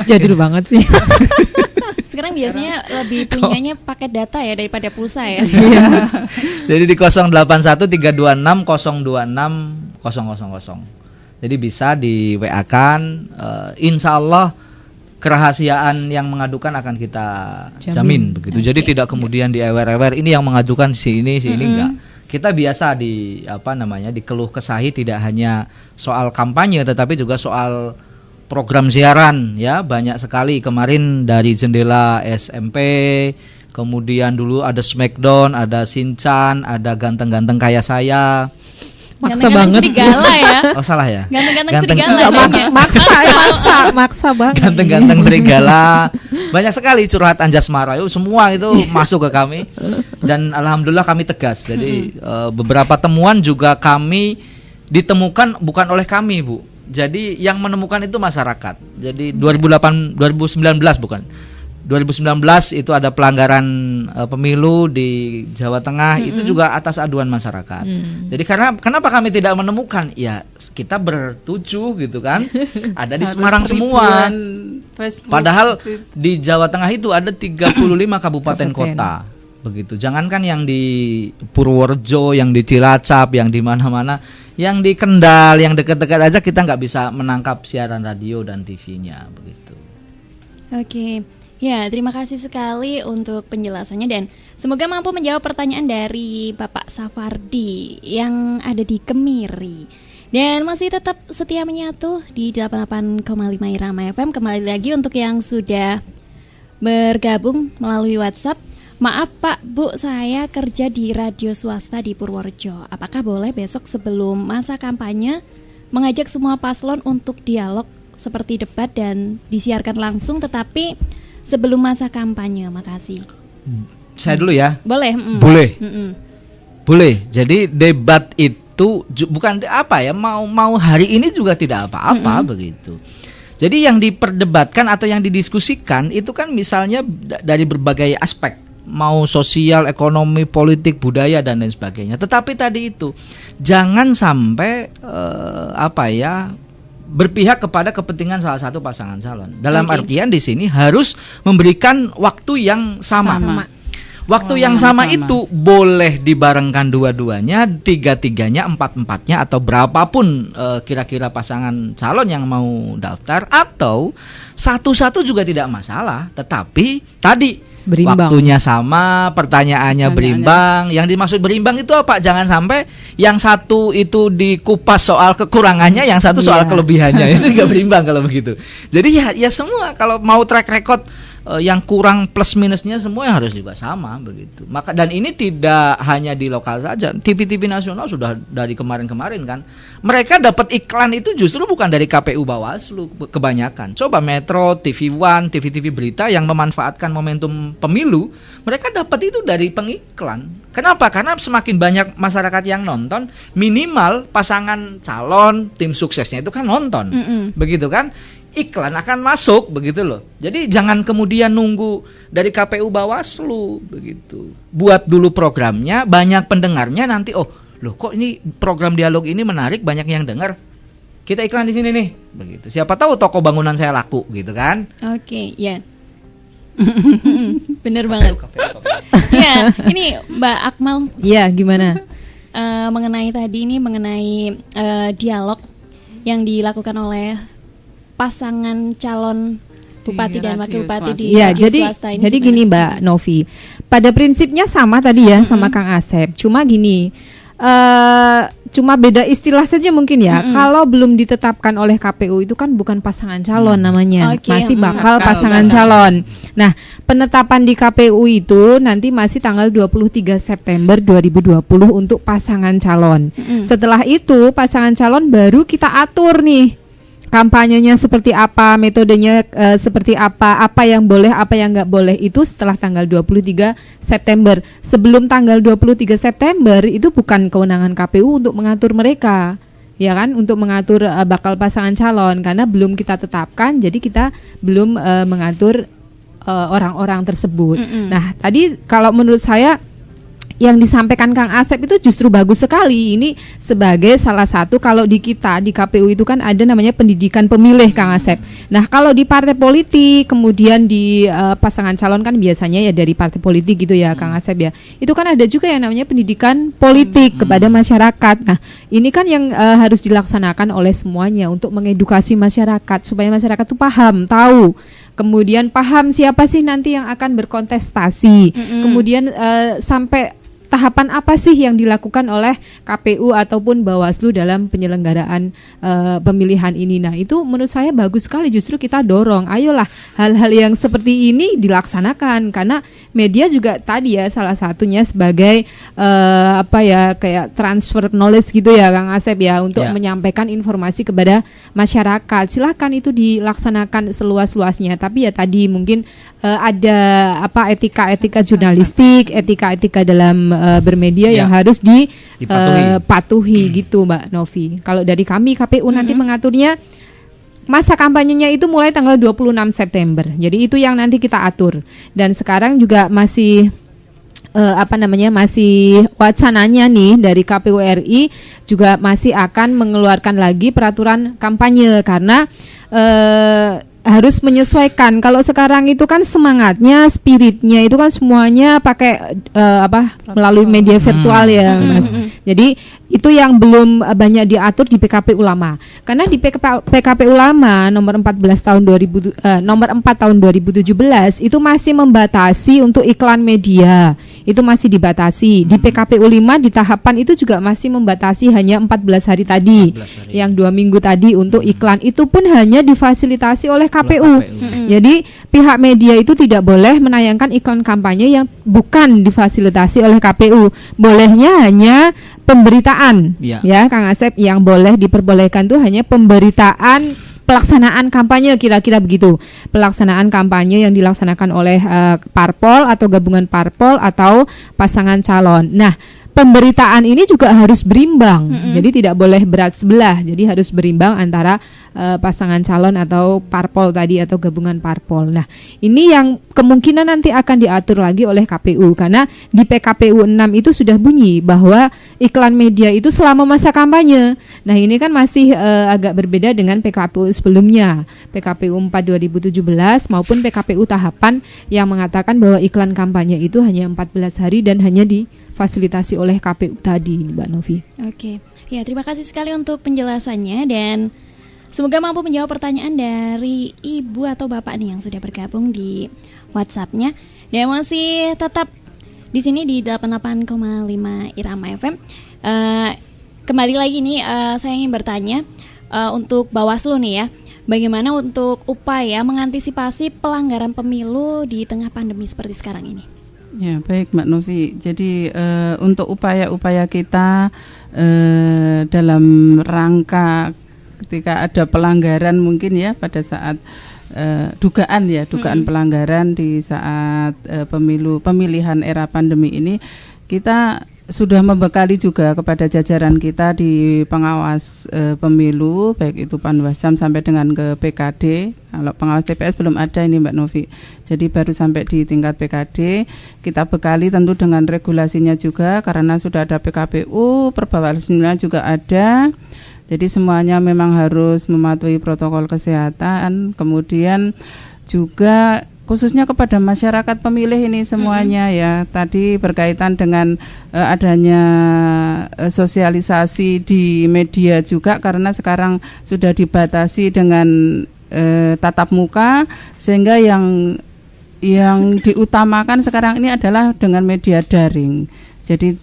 Jadul banget sih. Sekarang biasanya lebih punyanya paket data ya daripada pulsa ya. Jadi di 081326026000. Jadi bisa di WA-kan. Insya Allah kerahasiaan yang mengadukan akan kita jamin begitu. Jadi tidak kemudian diewer-ewer ini yang mengadukan si ini enggak. Kita biasa dikeluh kesahi tidak hanya soal kampanye tetapi juga soal program siaran ya, banyak sekali kemarin dari Jendela SMP, kemudian dulu ada Smackdown, ada Shinchan, ada Ganteng-ganteng kayak saya. Maksa banget. Serigala ya. Oh salah ya. Ganteng-ganteng Ganteng- serigala. Enggak, namanya. maksa banget. Ganteng-ganteng serigala. Banyak sekali curhat Anjas Marayu, semua itu masuk ke kami. Dan alhamdulillah kami tegas. Jadi beberapa temuan juga kami ditemukan bukan oleh kami, Bu. Jadi yang menemukan itu masyarakat. Jadi 2019 bukan. 2019 itu ada pelanggaran pemilu di Jawa Tengah, itu juga atas aduan masyarakat. Jadi kenapa kami tidak menemukan? Ya kita bertujuh gitu kan. Ada di Harus Semarang semua. ribuan Facebook. Padahal di Jawa Tengah itu ada 35 kabupaten kota. Begitu. Jangankan yang di Purworejo, yang di Cilacap, yang di mana-mana, yang di Kendal, yang dekat-dekat aja kita nggak bisa menangkap siaran radio dan TV-nya begitu. Oke. Ya, terima kasih sekali untuk penjelasannya dan semoga mampu menjawab pertanyaan dari Bapak Safardi yang ada di Kemiri. Dan masih tetap setia menyatu di 88,5 Irama FM. Kembali lagi untuk yang sudah bergabung melalui WhatsApp. Maaf Pak, Bu, saya kerja di radio swasta di Purworejo. Apakah boleh besok sebelum masa kampanye mengajak semua paslon untuk dialog seperti debat dan disiarkan langsung tetapi sebelum masa kampanye? Makasih. Saya dulu ya. Boleh? Boleh. Mm-mm. Boleh. Jadi debat itu bukan apa ya, mau hari ini juga tidak apa-apa begitu. Jadi yang diperdebatkan atau yang didiskusikan itu kan misalnya dari berbagai aspek, mau sosial, ekonomi, politik, budaya dan lain sebagainya. Tetapi tadi itu jangan sampai berpihak kepada kepentingan salah satu pasangan calon. Dalam artian di sini harus memberikan waktu yang sama. Waktu yang sama itu boleh dibarengkan dua-duanya, tiga-tiganya, empat-empatnya atau berapapun kira-kira pasangan calon yang mau daftar, atau satu-satu juga tidak masalah. Tetapi tadi Berimbang. waktunya sama, pertanyaannya berimbang. Yang dimaksud berimbang itu apa? Jangan sampai yang satu itu dikupas soal kekurangannya, yang satu soal kelebihannya. Itu juga berimbang kalau begitu. Jadi ya semua kalau mau track record yang kurang plus minusnya semua yang harus juga sama begitu. Maka dan ini tidak hanya di lokal saja. TV-TV nasional sudah dari kemarin-kemarin kan. Mereka dapat iklan itu justru bukan dari KPU Bawaslu kebanyakan. Coba Metro, TV One, TV-TV berita yang memanfaatkan momentum pemilu, mereka dapat itu dari pengiklan. Kenapa? Karena semakin banyak masyarakat yang nonton, minimal pasangan calon, tim suksesnya itu kan nonton. Begitu kan? Iklan akan masuk begitu loh. Jadi jangan kemudian nunggu dari KPU Bawaslu begitu. Buat dulu programnya, banyak pendengarnya, nanti loh kok ini program dialog ini menarik, banyak yang dengar. Kita iklan di sini nih begitu. Siapa tahu toko bangunan saya laku gitu kan. Oke, ya. Bener banget. Ya, ini Mbak Akmal. Iya, gimana? Mengenai dialog yang dilakukan oleh pasangan calon bupati dan wakil bupati di radio swasta ini. Jadi gini Mbak Novi, pada prinsipnya sama tadi ya sama Kang Asep. Cuma gini, cuma beda istilah saja mungkin ya. Kalau belum ditetapkan oleh KPU itu kan bukan pasangan calon namanya, masih bakal pasangan calon. Nah, penetapan di KPU itu nanti masih tanggal 23 September 2020 untuk pasangan calon. Setelah itu pasangan calon baru kita atur nih. Kampanyenya seperti apa, metodenya seperti apa yang boleh, apa yang nggak boleh, itu setelah tanggal 23 September. Sebelum tanggal 23 September itu bukan kewenangan KPU untuk mengatur mereka, ya kan, untuk mengatur bakal pasangan calon, karena belum kita tetapkan, jadi kita belum mengatur orang-orang tersebut. Nah, tadi kalau menurut saya yang disampaikan Kang Asep itu justru bagus sekali. Ini sebagai salah satu, kalau di kita di KPU itu kan ada namanya pendidikan pemilih Kang Asep. Nah, kalau di partai politik kemudian di pasangan calon kan biasanya ya dari partai politik gitu ya Kang Asep ya. Itu kan ada juga yang namanya pendidikan politik kepada masyarakat. Nah, ini kan yang harus dilaksanakan oleh semuanya untuk mengedukasi masyarakat supaya masyarakat itu paham, tahu kemudian paham siapa sih nanti yang akan berkontestasi, kemudian sampai tahapan apa sih yang dilakukan oleh KPU ataupun Bawaslu dalam penyelenggaraan pemilihan ini. Nah, itu menurut saya bagus sekali, justru kita dorong, ayolah hal-hal yang seperti ini dilaksanakan, karena media juga tadi ya salah satunya sebagai kayak transfer knowledge gitu ya Kang Asep ya, untuk menyampaikan informasi kepada masyarakat. Silakan itu dilaksanakan seluas-luasnya, tapi ya tadi mungkin ada etika-etika jurnalistik, etika-etika dalam bermedia yang harus dipatuhi gitu Mbak Novi. Kalau dari kami KPU nanti mengaturnya masa kampanyenya itu mulai tanggal 26 September. Jadi itu yang nanti kita atur. Dan sekarang juga masih masih wacananya nih dari KPU RI juga masih akan mengeluarkan lagi peraturan kampanye, karena harus menyesuaikan. Kalau sekarang itu kan semangatnya, spiritnya itu kan semuanya pakai melalui media virtual ya, Mas. Jadi itu yang belum banyak diatur di PKPU lama. Karena di PKPU lama nomor 4 tahun 2017 itu masih membatasi untuk iklan media. Itu masih dibatasi. Di PKPU 5 di tahapan itu juga masih membatasi hanya 14 hari tadi. 14 hari. Yang 2 minggu tadi untuk iklan, itu pun hanya difasilitasi oleh KPU. Jadi pihak media itu tidak boleh menayangkan iklan kampanye yang bukan difasilitasi oleh KPU. Bolehnya hanya pemberitaan, ya Kang Asep, yang boleh diperbolehkan tuh hanya pemberitaan pelaksanaan kampanye, kira-kira begitu. Pelaksanaan kampanye yang dilaksanakan oleh parpol atau gabungan parpol atau pasangan calon. Nah, pemberitaan ini juga harus berimbang. Jadi tidak boleh berat sebelah. Jadi harus berimbang antara pasangan calon atau parpol tadi atau gabungan parpol. Nah, ini yang kemungkinan nanti akan diatur lagi oleh KPU, karena di PKPU 6 itu sudah bunyi bahwa iklan media itu selama masa kampanye. Nah, ini kan masih agak berbeda dengan PKPU sebelumnya, PKPU 4 2017 maupun PKPU tahapan yang mengatakan bahwa iklan kampanye itu hanya 14 hari dan hanya difasilitasi oleh KPU tadi, Mbak Novi. Oke, ya terima kasih sekali untuk penjelasannya, dan semoga mampu menjawab pertanyaan dari ibu atau bapak nih yang sudah bergabung di WhatsApp-nya. Dan masih tetap di sini di 88,5 Irama FM. Kembali lagi nih, saya ingin bertanya untuk Bawaslu nih ya, bagaimana untuk upaya mengantisipasi pelanggaran pemilu di tengah pandemi seperti sekarang ini? Ya, baik Mbak Novi. Jadi untuk upaya-upaya kita dalam rangka ketika ada pelanggaran mungkin ya pada saat dugaan pelanggaran di saat pemilihan era pandemi ini, kita sudah membekali juga kepada jajaran kita di pengawas pemilu, baik itu Panwascam sampai dengan ke PKD. Kalau pengawas TPS belum ada ini Mbak Novi, jadi baru sampai di tingkat PKD. Kita bekali tentu dengan regulasinya juga, karena sudah ada PKPU, Perbawaslunya juga ada. Jadi semuanya memang harus mematuhi protokol kesehatan. Kemudian juga khususnya kepada masyarakat pemilih ini semuanya ya. Tadi berkaitan dengan adanya sosialisasi di media juga, karena sekarang sudah dibatasi dengan tatap muka, sehingga yang diutamakan sekarang ini adalah dengan media daring. Jadi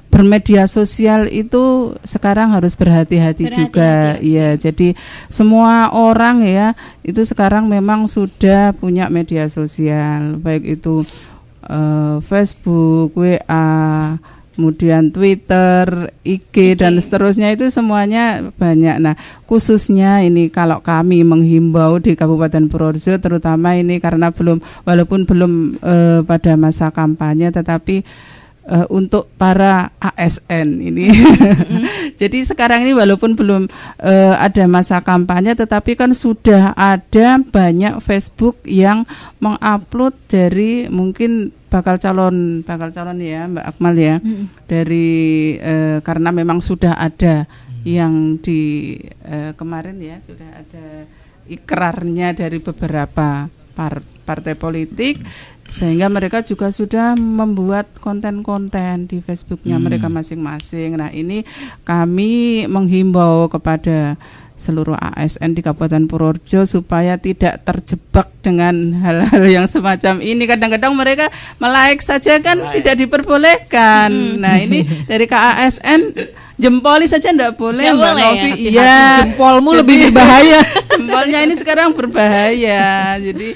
bermedia sosial itu sekarang harus berhati-hati juga ya. Jadi semua orang ya itu sekarang memang sudah punya media sosial, baik itu Facebook, WA, kemudian Twitter, IG dan seterusnya, itu semuanya banyak. Nah, khususnya ini kalau kami menghimbau di Kabupaten Purworejo, terutama ini karena walaupun belum pada masa kampanye, tetapi untuk para ASN ini. Jadi sekarang ini walaupun belum ada masa kampanye, tetapi kan sudah ada banyak Facebook yang mengupload dari mungkin bakal calon ya Mbak Akmal ya, dari karena memang sudah ada yang di kemarin ya sudah ada ikrarnya dari beberapa partai politik, sehingga mereka juga sudah membuat konten-konten di Facebooknya mereka masing-masing. Nah, ini kami menghimbau kepada seluruh ASN di Kabupaten Purworejo supaya tidak terjebak dengan hal-hal yang semacam ini. Kadang-kadang mereka melike saja kan tidak diperbolehkan. Nah, ini dari KASN jempoli saja enggak boleh, Nggak Mbak boleh Novi. ya? Iya, Jempolmu lebih berbahaya. Jempolnya ini sekarang berbahaya. Jadi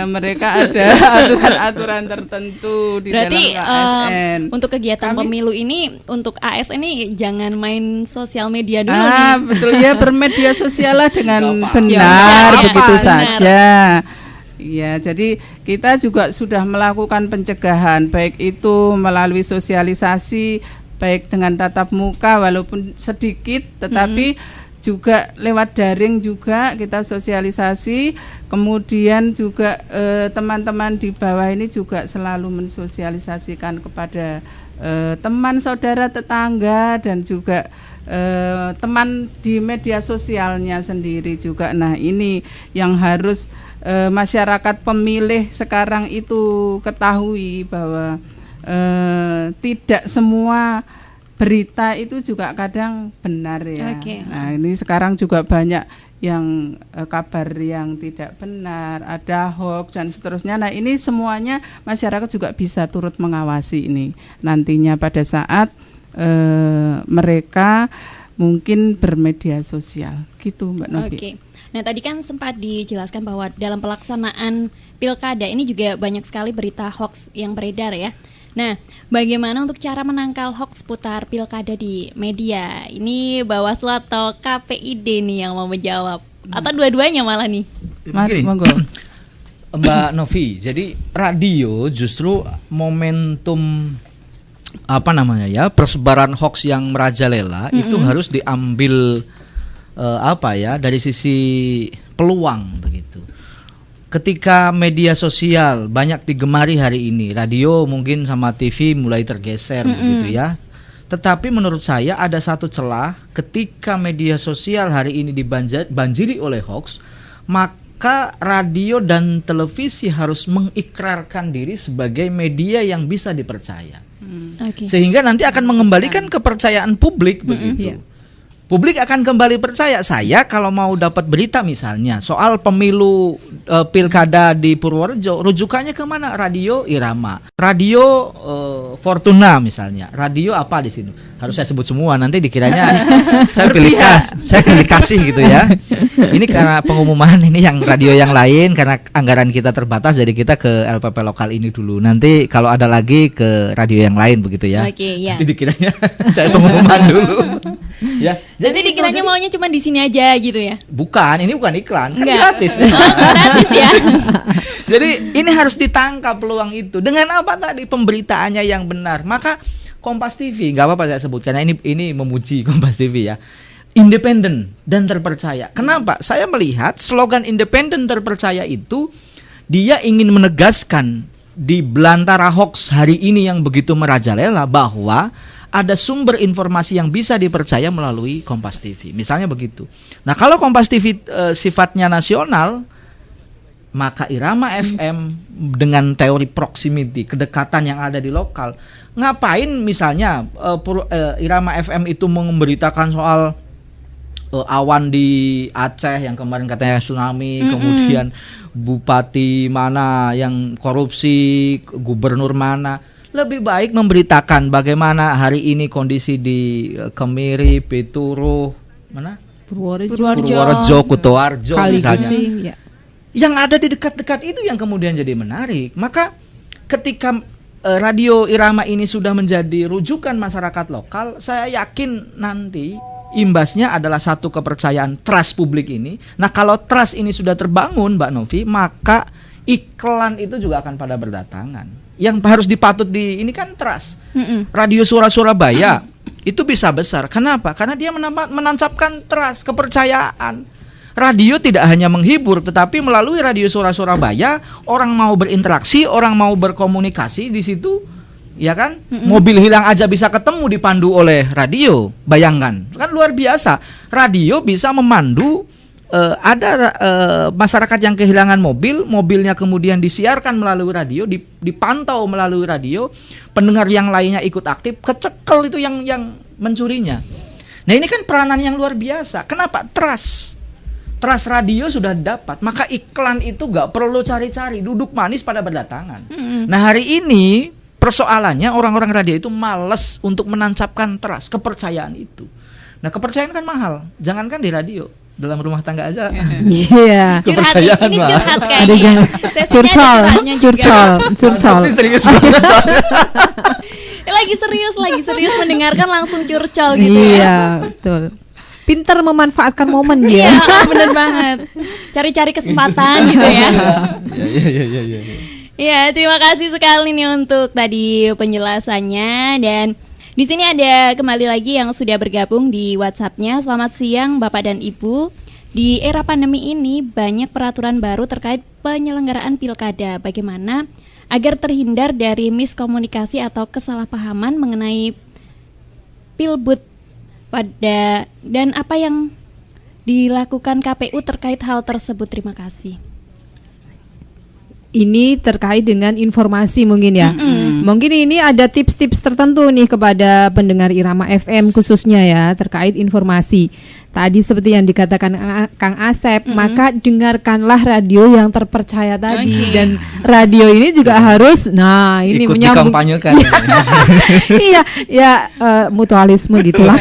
mereka ada aturan-aturan tertentu di Berarti dalam KASN. untuk kegiatan Kami- pemilu ini, untuk ASN ini jangan main sosial media dulu nih. Betul ya, bermedia sosial lah dengan Ya, benar, ya, begitu benar. saja. Ya, jadi kita juga sudah melakukan pencegahan, baik itu melalui sosialisasi, baik dengan tatap muka walaupun sedikit, tetapi juga lewat daring juga kita sosialisasi. Kemudian juga teman-teman di bawah ini juga selalu mensosialisasikan kepada teman, saudara, tetangga, dan juga teman di media sosialnya sendiri juga. Nah, ini yang harus masyarakat pemilih sekarang itu ketahui bahwa tidak semua berita itu juga kadang benar ya. Oke. Nah, ini sekarang juga banyak yang kabar yang tidak benar, ada hoax dan seterusnya. Nah, ini semuanya masyarakat juga bisa turut mengawasi ini nantinya pada saat mereka mungkin bermedia sosial. Gitu, Mbak Novi. Oke. Nah, tadi kan sempat dijelaskan bahwa dalam pelaksanaan pilkada ini juga banyak sekali berita hoax yang beredar ya. Nah, bagaimana untuk cara menangkal hoax seputar pilkada di media? Ini Bawaslu atau KPID nih yang mau menjawab? Atau dua-duanya malah nih? Mari, Begini, monggo. Mbak Novi, jadi radio justru momentum persebaran hoax yang merajalela itu harus diambil dari sisi peluang begitu. Ketika media sosial banyak digemari hari ini, radio mungkin sama TV mulai tergeser begitu ya. Tetapi menurut saya ada satu celah ketika media sosial hari ini dibanjiri oleh hoax, maka radio dan televisi harus mengikrarkan diri sebagai media yang bisa dipercaya. Oke. Sehingga nanti akan mengembalikan kepercayaan publik begitu. Publik akan kembali percaya. Saya kalau mau dapat berita misalnya soal pemilu pilkada di Purworejo, rujukannya kemana? Radio Irama, radio Fortuna misalnya, radio apa di sini? Harus saya sebut semua, nanti dikiranya saya pilih kasih gitu ya. Ini karena pengumuman ini yang radio yang lain, karena anggaran kita terbatas, jadi kita ke LPP lokal ini dulu. Nanti kalau ada lagi ke radio yang lain begitu ya. Oke, ya. Nanti dikiranya saya pengumuman dulu. Ya. Nanti dikiranya maunya cuma di sini aja gitu ya? Bukan, ini bukan iklan, kan Enggak. gratis. Oh, gratis ya. Jadi ini harus ditangkap peluang itu. Dengan apa tadi? Pemberitaannya yang benar. Maka Kompas TV, nggak apa-apa saya sebut karena ini memuji Kompas TV ya. Independen dan terpercaya. Kenapa? Saya melihat slogan independen terpercaya itu dia ingin menegaskan di belantara hoax hari ini yang begitu merajalela bahwa ada sumber informasi yang bisa dipercaya melalui Kompas TV. Misalnya begitu. Nah, kalau Kompas TV sifatnya nasional, maka Irama FM dengan teori proximity, kedekatan yang ada di lokal, ngapain misalnya Irama FM itu memberitakan soal awan di Aceh yang kemarin katanya tsunami, kemudian bupati mana yang korupsi, gubernur mana. Lebih baik memberitakan bagaimana hari ini kondisi di Kemiri, Peturu, mana? Purworejo, Kutoarjo misalnya. Kalikusing, ya. Yang ada di dekat-dekat itu yang kemudian jadi menarik. Maka ketika radio Irama ini sudah menjadi rujukan masyarakat lokal, saya yakin nanti imbasnya adalah satu kepercayaan trust publik ini. Nah, kalau trust ini sudah terbangun, Mbak Novi, maka iklan itu juga akan pada berdatangan. Yang harus dipatut ini kan trust. Radio Suara Surabaya itu bisa besar. Kenapa? Karena dia menancapkan trust, kepercayaan. Radio tidak hanya menghibur, tetapi melalui Radio Suara Surabaya orang mau berinteraksi, orang mau berkomunikasi di situ, ya kan? Mobil hilang aja bisa ketemu dipandu oleh radio. Bayangkan, kan luar biasa. Radio bisa memandu. Ada masyarakat yang kehilangan mobilnya kemudian disiarkan melalui radio, dipantau melalui radio, pendengar yang lainnya ikut aktif, kecekel itu yang mencurinya. Nah ini kan peranan yang luar biasa. Kenapa? Trust radio sudah dapat, maka iklan itu gak perlu cari-cari, duduk manis pada berdatangan. Nah hari ini persoalannya orang-orang radio itu malas untuk menancapkan trust, kepercayaan itu. Nah kepercayaan kan mahal, jangankan di radio, dalam rumah tangga aja. Iya. Kepercayaan ini mahal. curhat Ada kayaknya. jangan Sesinya ada curcol. Ini serius banget soalnya. lagi serius mendengarkan langsung curcol gitu ya. Iya, betul. Pintar memanfaatkan momen Iya, dia. bener banget. Cari-cari kesempatan gitu ya. Iya. Ya, terima kasih sekali nih untuk tadi penjelasannya. Dan di sini ada kembali lagi yang sudah bergabung di WhatsApp-nya. Selamat siang Bapak dan Ibu. Di era pandemi ini banyak peraturan baru terkait penyelenggaraan pilkada. Bagaimana agar terhindar dari miskomunikasi atau kesalahpahaman mengenai pilbud dan apa yang dilakukan KPU terkait hal tersebut. Terima kasih. Ini terkait dengan informasi mungkin ya. Mungkin ini ada tips-tips tertentu nih kepada pendengar Irama FM khususnya ya terkait informasi. Tadi seperti yang dikatakan Kang Asep, maka dengarkanlah radio yang terpercaya tadi. Dan radio ini juga harus, nah ini ikut menyambung. dikampanyekan. Iya, ya mutualisme gitulah.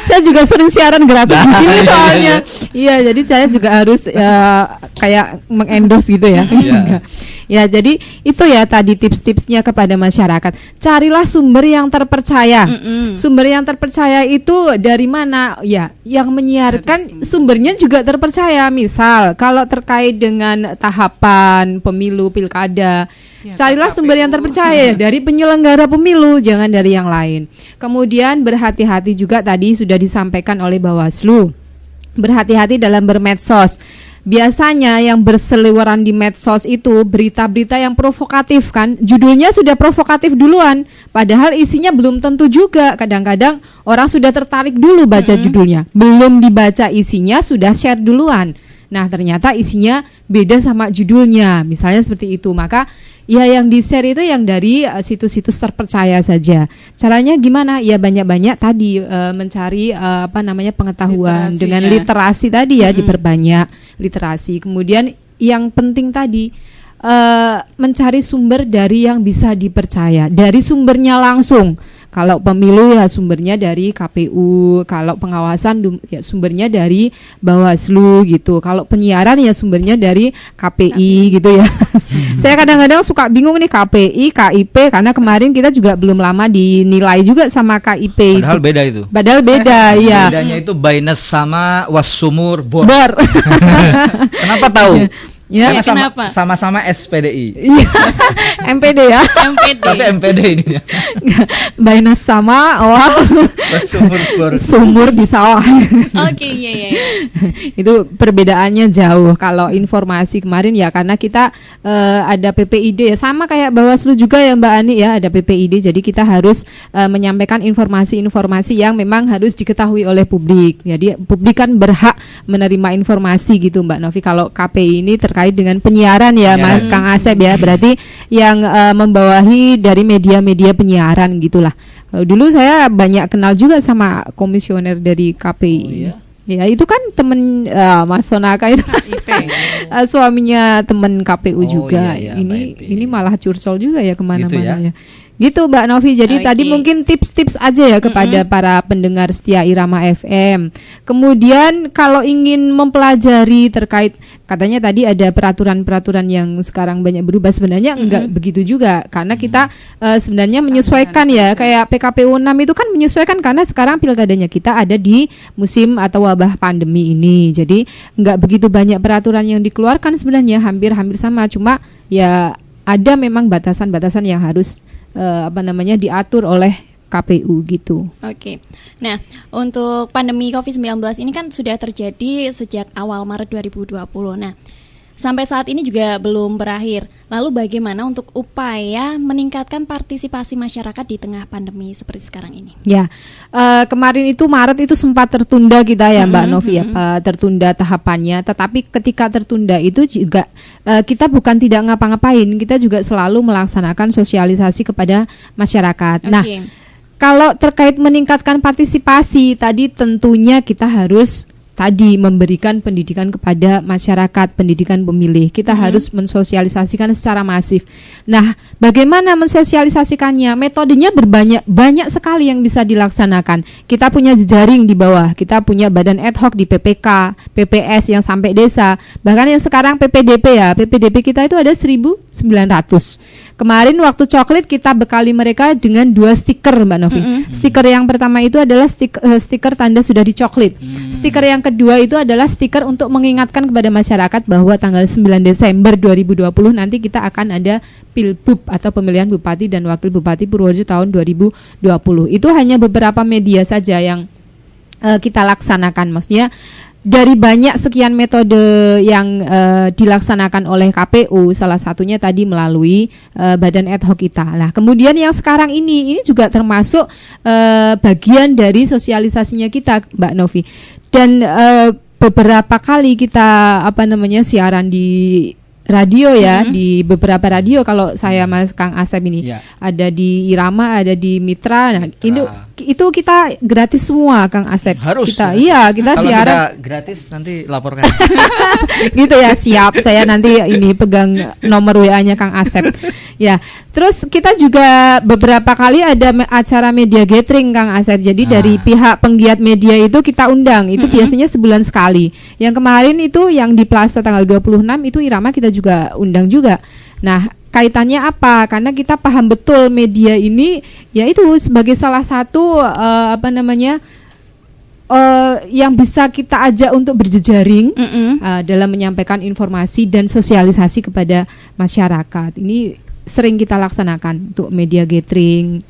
Saya juga sering siaran gratis di sini soalnya. Iya, jadi saya juga harus kayak mengendorse gitu ya. Ya, jadi itu ya tadi tips-tipsnya kepada masyarakat. Carilah sumber yang terpercaya. Sumber yang terpercaya itu dari mana? Ya, yang menyiarkan sumbernya juga terpercaya. Misal, kalau terkait dengan tahapan pemilu pilkada, carilah sumber yang terpercaya dari penyelenggara pemilu, jangan dari yang lain. Kemudian berhati-hati juga tadi sudah disampaikan oleh Bawaslu. Berhati-hati dalam bermedsos. Biasanya yang berseliweran di medsos itu berita-berita yang provokatif kan. Judulnya sudah provokatif duluan, padahal isinya belum tentu juga. Kadang-kadang orang sudah tertarik dulu baca judulnya, belum dibaca isinya sudah share duluan. Nah ternyata isinya beda sama judulnya, misalnya seperti itu. Maka ya yang di-share itu yang dari situs-situs terpercaya saja. Caranya gimana? Ya banyak-banyak tadi mencari pengetahuan dengan literasi tadi ya, diperbanyak literasi. Kemudian yang penting tadi mencari sumber dari yang bisa dipercaya, dari sumbernya langsung. Kalau pemilu ya sumbernya dari KPU, kalau pengawasan ya sumbernya dari Bawaslu gitu. Kalau penyiaran ya sumbernya dari KPI gitu ya. Saya kadang-kadang suka bingung nih KPI, KIP karena kemarin kita juga belum lama dinilai juga sama KIP. Padahal beda itu. Padahal beda ya. Bedanya itu Binus sama Wassumur Bor. Kenapa tahu? Ya, karena kenapa? sama-sama SPDI. Iya. MPD ya. MPD. Tapi MPD ini ya. Binus sama Wassumur Bor. sumur di sawah. Oke, iya. Itu perbedaannya jauh. Kalau informasi kemarin ya karena kita ada PPID ya, sama kayak Bawaslu juga ya Mbak Ani ya, ada PPID. Jadi kita harus menyampaikan informasi-informasi yang memang harus diketahui oleh publik. Jadi publik kan berhak menerima informasi gitu Mbak Novi. Kalau KPI ini terkait dengan penyiaran ya Mas Kang Asep ya, berarti yang membawahi dari media-media penyiaran gitulah. Dulu saya banyak kenal juga sama komisioner dari KPI. Oh, iya? Ya itu kan temen Mas Sonaka itu suaminya temen KPU juga. Iya, Ini malah curcol juga ya kemana-mana Gitu ya. Gitu Mbak Novi. Jadi Oke. tadi mungkin tips-tips aja ya kepada para pendengar setia Irama FM. Kemudian kalau ingin mempelajari terkait, katanya tadi ada peraturan-peraturan yang sekarang banyak berubah, sebenarnya enggak begitu juga karena kita sebenarnya menyesuaikan ya, kayak PKPU 6 itu kan menyesuaikan karena sekarang pilkadanya kita ada di musim atau wabah pandemi ini. Jadi enggak begitu banyak peraturan yang dikeluarkan, sebenarnya hampir sama, cuma ya ada memang batasan-batasan yang harus diatur oleh KPU gitu. Oke. Nah, untuk pandemi COVID-19 ini kan sudah terjadi sejak awal Maret 2020. Nah, sampai saat ini juga belum berakhir. Lalu bagaimana untuk upaya meningkatkan partisipasi masyarakat di tengah pandemi seperti sekarang ini? Ya, kemarin itu Maret itu sempat tertunda kita ya Mbak Novi ya, tertunda tahapannya. Tetapi ketika tertunda itu juga kita bukan tidak ngapa-ngapain, kita juga selalu melaksanakan sosialisasi kepada masyarakat. Nah, kalau terkait meningkatkan partisipasi tadi tentunya kita harus tadi memberikan pendidikan kepada masyarakat, pendidikan pemilih. Kita harus mensosialisasikan secara masif. Nah, bagaimana mensosialisasikannya? Metodenya banyak sekali yang bisa dilaksanakan. Kita punya jejaring di bawah, kita punya badan ad hoc di PPK, PPS yang sampai desa. Bahkan yang sekarang PPDP ya, PPDP kita itu ada 1.900. Kemarin waktu coklit kita bekali mereka dengan 2 stiker, Mbak Novi. Stiker yang pertama itu adalah stiker tanda sudah dicoklit. Stiker yang kedua itu adalah stiker untuk mengingatkan kepada masyarakat bahwa tanggal 9 Desember 2020 nanti kita akan ada Pilbub atau pemilihan Bupati dan Wakil Bupati Purworejo tahun 2020. Itu hanya beberapa media saja yang kita laksanakan. Maksudnya dari banyak sekian metode yang dilaksanakan oleh KPU, salah satunya tadi melalui badan ad hoc kita. Nah, kemudian yang sekarang ini juga termasuk bagian dari sosialisasinya kita, Mbak Novi. Dan beberapa kali kita siaran di radio ya, di beberapa radio. Kalau saya Mas Kang Asep ini ada di Irama, ada di Mitra. Nah, itu kita gratis semua, Kang Asep. Harus. Kita kita kalau siaran tidak gratis nanti laporkan. Gitu ya, siap. Saya nanti ini pegang nomor WA-nya Kang Asep. Ya. Terus kita juga beberapa kali ada acara media gathering, Kang Asep. Jadi dari pihak penggiat media itu kita undang. Itu biasanya sebulan sekali. Yang kemarin itu yang di Plaza tanggal 26 itu Irama kita juga undang juga. Nah, kaitannya apa? Karena kita paham betul media ini yaitu sebagai salah satu yang bisa kita ajak untuk berjejaring dalam menyampaikan informasi dan sosialisasi kepada masyarakat. Ini sering kita laksanakan untuk media gathering.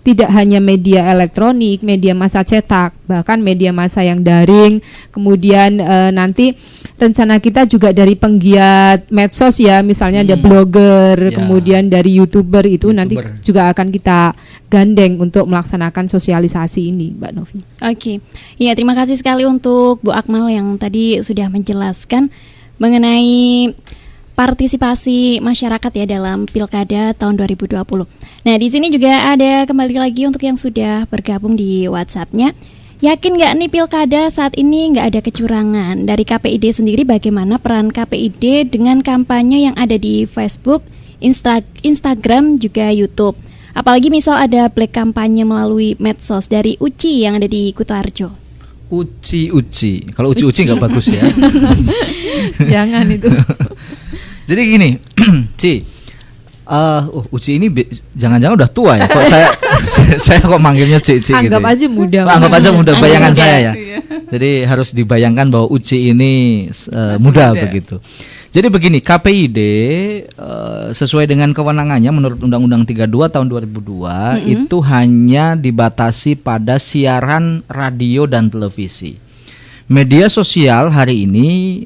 Tidak hanya media elektronik, media massa cetak, bahkan media massa yang daring. Kemudian nanti rencana kita juga dari penggiat medsos ya, misalnya ada blogger, kemudian dari YouTuber itu nanti juga akan kita gandeng untuk melaksanakan sosialisasi ini, Mbak Novi. Oke, ya terima kasih sekali untuk Bu Akmal yang tadi sudah menjelaskan mengenai partisipasi masyarakat ya dalam Pilkada tahun 2020. Nah, di sini juga ada kembali lagi untuk yang sudah bergabung di WhatsApp-nya. Yakin nggak nih Pilkada saat ini nggak ada kecurangan? Dari KPID sendiri bagaimana peran KPID dengan kampanye yang ada di Facebook, Instagram juga YouTube? Apalagi misal ada black kampanye melalui medsos dari UCI yang ada di Kutoarjo. Uci. Kalau uci nggak bagus ya. Jangan itu. Jadi gini, Ci, Uci ini jangan-jangan udah tua ya? Kok saya kok manggilnya Ci anggap gitu. aja muda. Anggap aja muda, bayangan saya ya. Jadi harus dibayangkan bahwa Uci ini muda begitu. Jadi begini, KPID sesuai dengan kewenangannya menurut Undang-Undang 32 tahun 2002 itu hanya dibatasi pada siaran radio dan televisi. Media sosial hari ini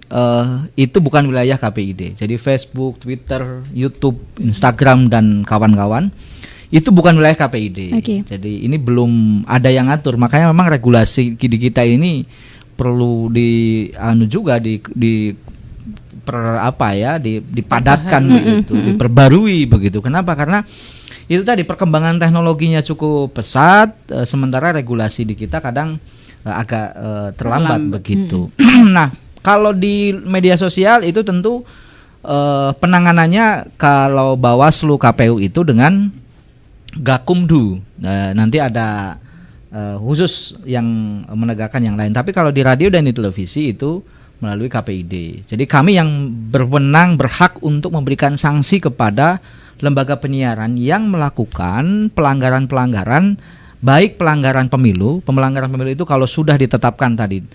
itu bukan wilayah KPID. Jadi Facebook, Twitter, YouTube, Instagram dan kawan-kawan itu bukan wilayah KPID. Jadi ini belum ada yang ngatur. Makanya memang regulasi di kita ini perlu dipadatkan begitu, diperbarui begitu. Kenapa? Karena itu tadi perkembangan teknologinya cukup pesat, sementara regulasi di kita kadang agak terlambat begitu. Nah, kalau di media sosial itu tentu penanganannya kalau Bawaslu KPU itu dengan Gakumdu. Nanti ada khusus yang menegakkan yang lain. Tapi kalau di radio dan di televisi itu melalui KPID. Jadi kami yang berwenang berhak untuk memberikan sanksi kepada lembaga penyiaran yang melakukan pelanggaran-pelanggaran, baik pelanggaran pemilu itu kalau sudah ditetapkan tadi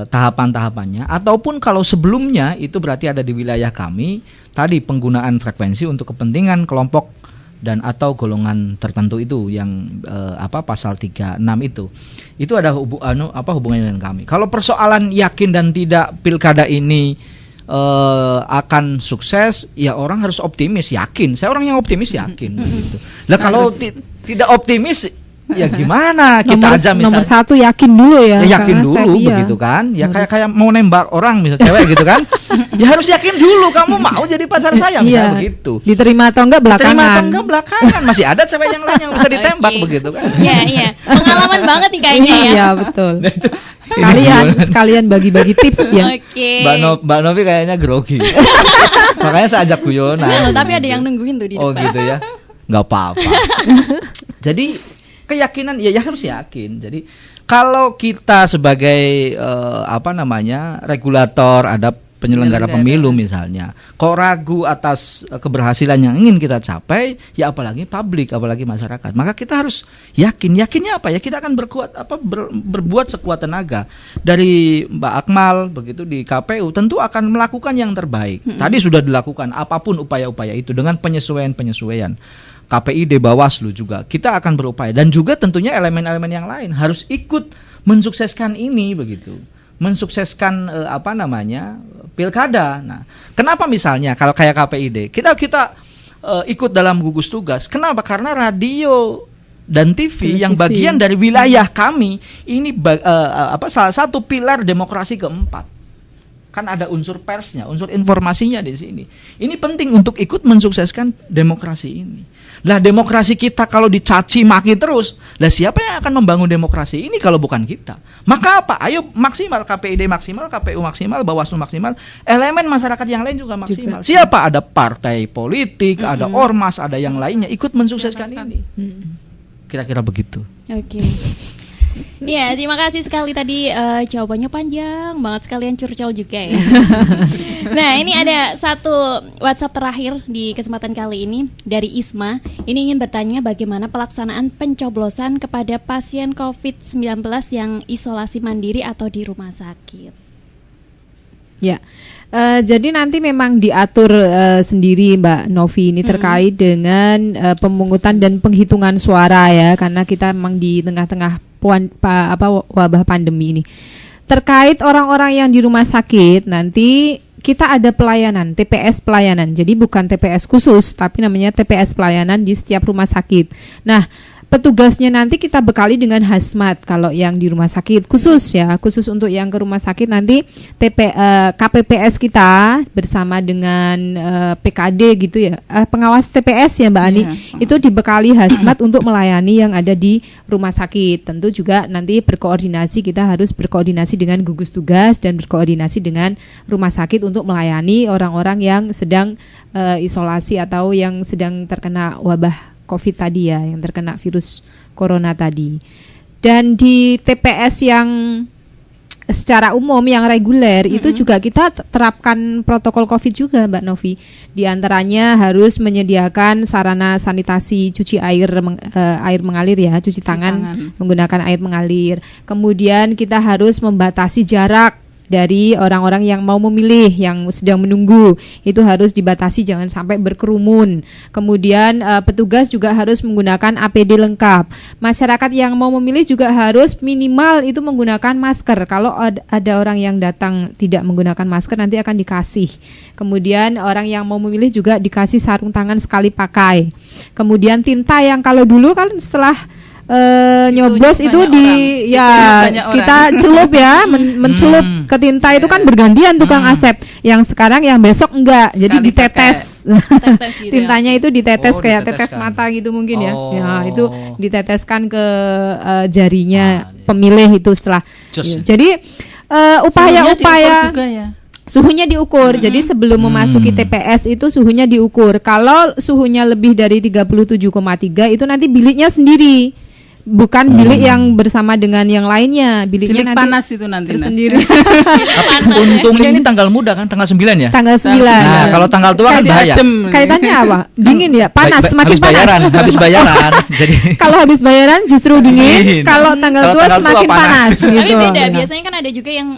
tahapan-tahapannya, ataupun kalau sebelumnya itu berarti ada di wilayah kami tadi penggunaan frekuensi untuk kepentingan kelompok dan atau golongan tertentu itu yang pasal 36 itu ada hubungannya dengan kami. Kalau persoalan yakin dan tidak pilkada ini akan sukses, ya orang harus optimis, yakin. Saya orang yang optimis, yakin gitu. Lah kalau tidak optimis, Ya gimana? Kita nomor, aja misalnya nomor satu yakin dulu ya. ya yakin Kang Asep, dulu iya. begitu kan. Ya Harus. kayak mau nembak orang misal cewek gitu kan. Ya harus yakin dulu kamu mau jadi pacar saya misalnya begitu. Diterima atau enggak belakangan. Terima atau enggak belakangan. Masih ada cewek yang lain yang bisa ditembak Oke. begitu kan. Iya, iya. Pengalaman banget nih kayaknya ya. Iya betul. Nah, itu Sekalian bagi-bagi tips ya. Oke. Mbak Novi kayaknya grogi. Makanya saya ajak guyonan. Enggak loh, tapi ada gitu. yang nungguin tuh di Oh depan. gitu ya. Nggak apa-apa. Jadi keyakinan ya harus yakin. Jadi kalau kita sebagai regulator, ada penyelenggara pemilu misalnya, kok ragu atas keberhasilan yang ingin kita capai, ya apalagi publik, apalagi masyarakat. Maka kita harus yakin. Yakinnya apa ya? Kita akan berbuat sekuat tenaga. Dari Mbak Akmal begitu di KPU tentu akan melakukan yang terbaik. Tadi sudah dilakukan apapun upaya-upaya itu dengan penyesuaian. KPID, Bawaslu juga kita akan berupaya, dan juga tentunya elemen-elemen yang lain harus ikut mensukseskan ini begitu, mensukseskan pilkada. Nah, kenapa misalnya kalau kayak KPID kita ikut dalam gugus tugas? Kenapa? Karena radio dan TV yang bagian dari wilayah kami ini salah satu pilar demokrasi keempat. Kan ada unsur persnya, unsur informasinya di sini. Ini penting untuk ikut mensukseskan demokrasi ini. Lah demokrasi kita kalau dicaci maki terus, lah siapa yang akan membangun demokrasi ini kalau bukan kita? Maka apa? Ayo maksimal, KPID maksimal, KPU maksimal, Bawaslu maksimal, elemen masyarakat yang lain juga maksimal. Siapa? Ada partai politik, ada ormas, ada yang lainnya ikut mensukseskan ini. Kira-kira begitu. Oke. Iya, terima kasih sekali tadi jawabannya panjang banget, sekalian curcol juga ya. Nah, ini ada satu WhatsApp terakhir di kesempatan kali ini dari Isma. Ini ingin bertanya bagaimana pelaksanaan pencoblosan kepada pasien COVID-19 yang isolasi mandiri atau di rumah sakit. Ya, jadi nanti memang diatur sendiri Mbak Novi ini terkait dengan pemungutan dan penghitungan suara ya, karena kita memang di tengah-tengah wabah pandemi ini. Terkait orang-orang yang di rumah sakit, nanti kita ada pelayanan, TPS pelayanan. Jadi bukan TPS khusus, tapi namanya TPS pelayanan di setiap rumah sakit. Nah, petugasnya nanti kita bekali dengan hazmat kalau yang di rumah sakit khusus untuk yang ke rumah sakit nanti KPPS kita bersama dengan PKD gitu ya, pengawas TPS ya Mbak Ani, itu dibekali hazmat untuk melayani yang ada di rumah sakit. Tentu juga nanti kita harus berkoordinasi dengan gugus tugas dan berkoordinasi dengan rumah sakit untuk melayani orang-orang yang sedang isolasi atau yang sedang terkena wabah COVID tadi ya, yang terkena virus corona tadi. Dan di TPS yang secara umum yang reguler itu juga kita terapkan protokol COVID juga Mbak Novi. Di antaranya harus menyediakan sarana sanitasi, cuci air mengalir ya, cuci tangan menggunakan air mengalir. Kemudian kita harus membatasi jarak dari orang-orang yang mau memilih, yang sedang menunggu, itu harus dibatasi, jangan sampai berkerumun. Kemudian petugas juga harus menggunakan APD lengkap. Masyarakat yang mau memilih juga harus minimal itu menggunakan masker. Kalau ada orang yang datang tidak menggunakan masker, nanti akan dikasih. Kemudian orang yang mau memilih juga dikasih sarung tangan sekali pakai. Kemudian tinta yang kalau dulu kan setelah nyoblos itu kita celup ya, mencelup ke tinta itu kan bergantian tukang Asep. Yang sekarang yang besok enggak, jadi ditetes. Gitu Tintanya itu ditetes kayak tetes diteteskan. mata gitu mungkin ya. Ya, itu diteteskan ke jarinya pemilih itu setelah. Jadi upaya-upaya suhunya diukur. Jadi sebelum memasuki TPS itu suhunya diukur. Kalau suhunya lebih dari 37,3 itu nanti biliknya sendiri. Bukan bilik yang bersama dengan yang lainnya. Biliknya bilik nanti panas itu nanti tersendiri. Untungnya ini tanggal muda kan, tanggal 9 ya. Tanggal 9. Nah, kalau tanggal tua kan bahaya. Kaitannya apa? Dingin ya, panas, semakin habis panas. habis bayaran. Jadi kalau habis bayaran justru dingin, kalau tanggal tua semakin panas gitu. Tapi beda, biasanya kan ada juga yang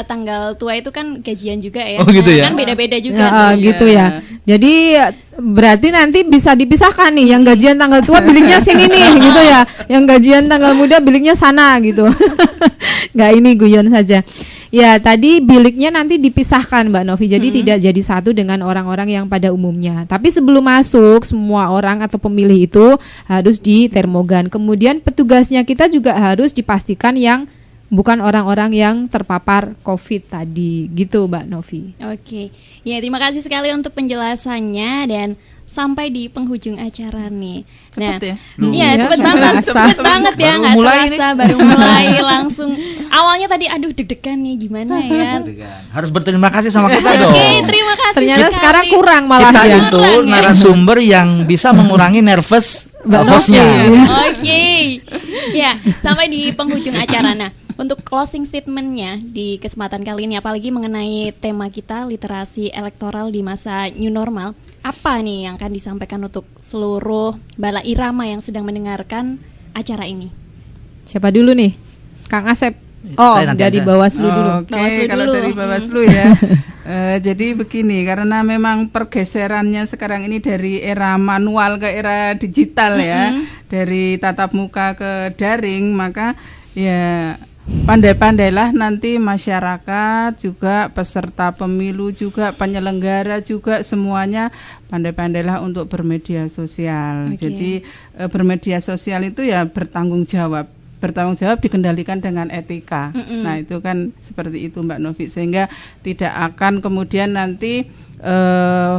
tanggal tua itu kan gajian juga ya. Oh, gitu ya? Kan beda-beda juga. Ya, gitu ya. Jadi berarti nanti bisa dipisahkan nih, yang gajian tanggal tua biliknya sini nih gitu ya. Yang gajian tanggal muda biliknya sana gitu. Nggak, ini guyon saja. Ya, tadi biliknya nanti dipisahkan Mbak Novi. Jadi tidak jadi satu dengan orang-orang yang pada umumnya. Tapi sebelum masuk, semua orang atau pemilih itu harus di termogan. Kemudian petugasnya kita juga harus dipastikan yang bukan orang-orang yang terpapar COVID tadi. Gitu Mbak Novi. Oke, ya terima kasih sekali untuk penjelasannya dan sampai di penghujung acara nih. Cepet ya? Iya Ya, cepet nggak banget, kerasa. cepet banget ya, Baru nggak mulai terasa baru mulai langsung. Awalnya tadi aduh deg-degan nih gimana ya. Harus berterima kasih sama kita dong. Oke, terima kasih. Ternyata sekali. sekarang kurang malah Kita ya. itu Kurang ya. narasumber yang bisa mengurangi nervous Mbak hostnya. Novi. Oke, ya sampai di penghujung acara. Nah, untuk closing statementnya di kesempatan kali ini, apalagi mengenai tema kita literasi elektoral di masa new normal, apa nih yang akan disampaikan untuk seluruh bala irama yang sedang mendengarkan acara ini? Siapa dulu nih? Kang Asep. Oh, Saya nanti dari aja. Bawaslu dulu. Oke, Bawaslu kalau dulu. dari Bawaslu ya. Jadi begini, karena memang pergeserannya sekarang ini dari era manual ke era digital ya, dari tatap muka ke daring, maka ya pandai-pandailah nanti masyarakat juga, peserta pemilu juga, penyelenggara juga, semuanya pandai-pandailah untuk bermedia sosial. Oke. Jadi bermedia sosial itu ya bertanggung jawab dikendalikan dengan etika. Nah itu kan seperti itu Mbak Novi, sehingga tidak akan kemudian nanti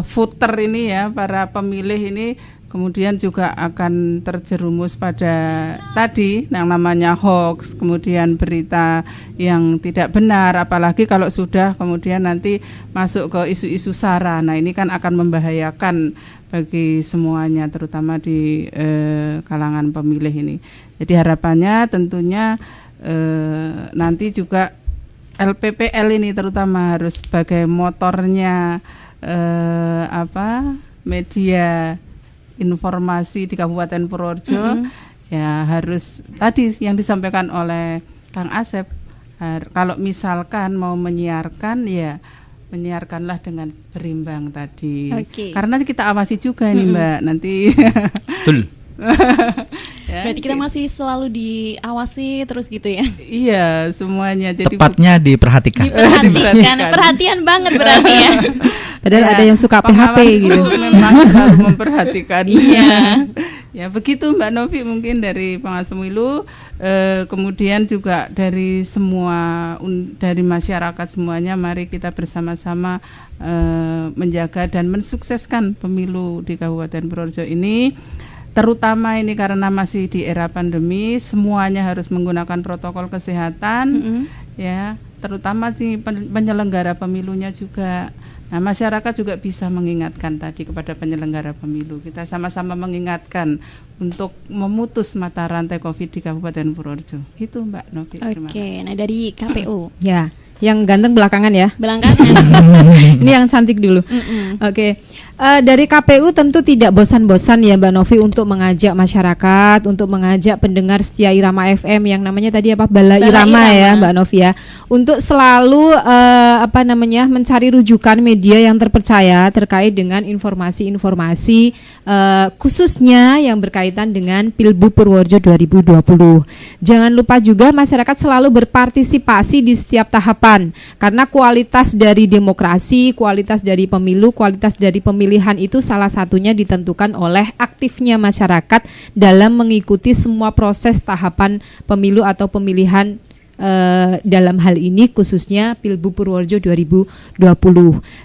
voter ini ya, para pemilih ini kemudian juga akan terjerumus pada tadi yang namanya hoax, kemudian berita yang tidak benar, apalagi kalau sudah kemudian nanti masuk ke isu-isu sara. Nah ini kan akan membahayakan bagi semuanya, terutama di kalangan pemilih ini. Jadi harapannya tentunya nanti juga LPPL ini terutama harus sebagai motornya media informasi di Kabupaten Purworejo, ya harus tadi yang disampaikan oleh Kang Asep, kalau misalkan mau menyiarkan ya menyiarkanlah dengan berimbang tadi. Oke. Karena kita awasi juga nih Mbak nanti. Betul. Ya, Berarti kita masih selalu diawasi terus gitu ya. iya semuanya. Jadi Tepatnya diperhatikan. Diperhatikan, perhatian banget berarti ya. Padahal ada yang suka PHP pengawas gitu. itu memang selalu memperhatikan. Iya. Ya begitu Mbak Novi, mungkin dari pengawas pemilu, kemudian juga dari semua dari masyarakat semuanya, mari kita bersama-sama menjaga dan mensukseskan pemilu di Kabupaten Purworejo ini. Terutama ini karena masih di era pandemi, semuanya harus menggunakan protokol kesehatan, ya, terutama di penyelenggara pemilunya juga. Nah, masyarakat juga bisa mengingatkan tadi kepada penyelenggara pemilu. Kita sama-sama mengingatkan untuk memutus mata rantai COVID di Kabupaten Purworejo. Itu Mbak Novi. Terima Oke, kasih. nah dari KPU Ya, yang ganteng belakangan ya. belakangan. Ini yang cantik dulu. Oke. Dari KPU tentu tidak bosan-bosan ya Mbak Novi untuk mengajak masyarakat, untuk mengajak pendengar setia Irama FM yang namanya tadi apa? Bala Irama ya Mbak Novi ya, untuk selalu mencari rujukan media yang terpercaya terkait dengan informasi-informasi khususnya yang berkaitan dengan Pilbu Purworejo 2020. Jangan lupa juga masyarakat selalu berpartisipasi di setiap tahapan, karena kualitas dari demokrasi, kualitas dari pemilu, kualitas dari pemilihan itu salah satunya ditentukan oleh aktifnya masyarakat dalam mengikuti semua proses tahapan pemilu atau pemilihan dalam hal ini khususnya Pilbu Purworejo 2020.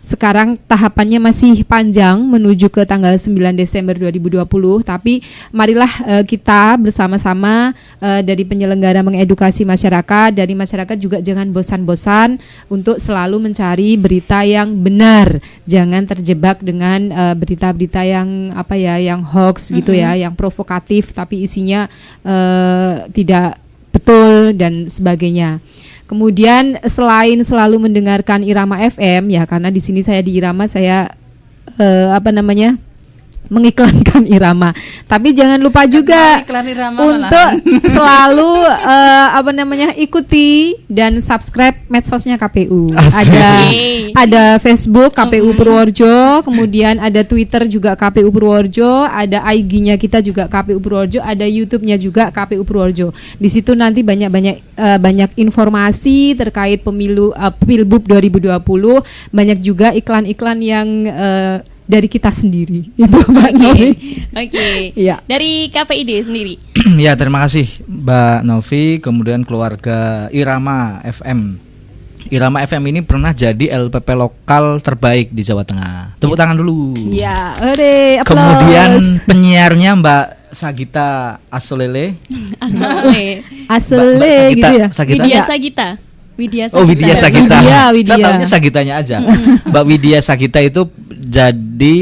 Sekarang tahapannya masih panjang menuju ke tanggal 9 Desember 2020, tapi marilah kita bersama-sama dari penyelenggara mengedukasi masyarakat, dari masyarakat juga jangan bosan-bosan untuk selalu mencari berita yang benar, jangan terjebak dengan berita-berita yang yang hoax gitu ya, yang provokatif tapi isinya tidak betul dan sebagainya. Kemudian selain selalu mendengarkan Irama FM ya, karena di sini saya di Irama saya mengiklankan Irama. Tapi jangan lupa juga Iklan Irama untuk selalu ikuti dan subscribe medsosnya KPU. Asik. Ada Facebook KPU Purworejo, kemudian ada Twitter juga KPU Purworejo, ada IG-nya kita juga KPU Purworejo, ada YouTube-nya juga KPU Purworejo. Di situ nanti banyak informasi terkait pemilu Pilbub 2020, banyak juga iklan-iklan yang dari kita sendiri. Itu Mbak Novi. Oke. Iya. Dari KPID sendiri. Ya, terima kasih Mbak Novi, kemudian keluarga Irama FM. Irama FM ini pernah jadi LPP lokal terbaik di Jawa Tengah. Tepuk tangan dulu. Ya, ore, applause. Kemudian penyiarnya Mbak Sagita Asolele. Asle gitu ya. Sagita. Widya Sagita. Widya Sagita. Oh, Widya Sagita. Widya. Saya tahunya Sagitanya aja. Mbak Widya Sagita itu jadi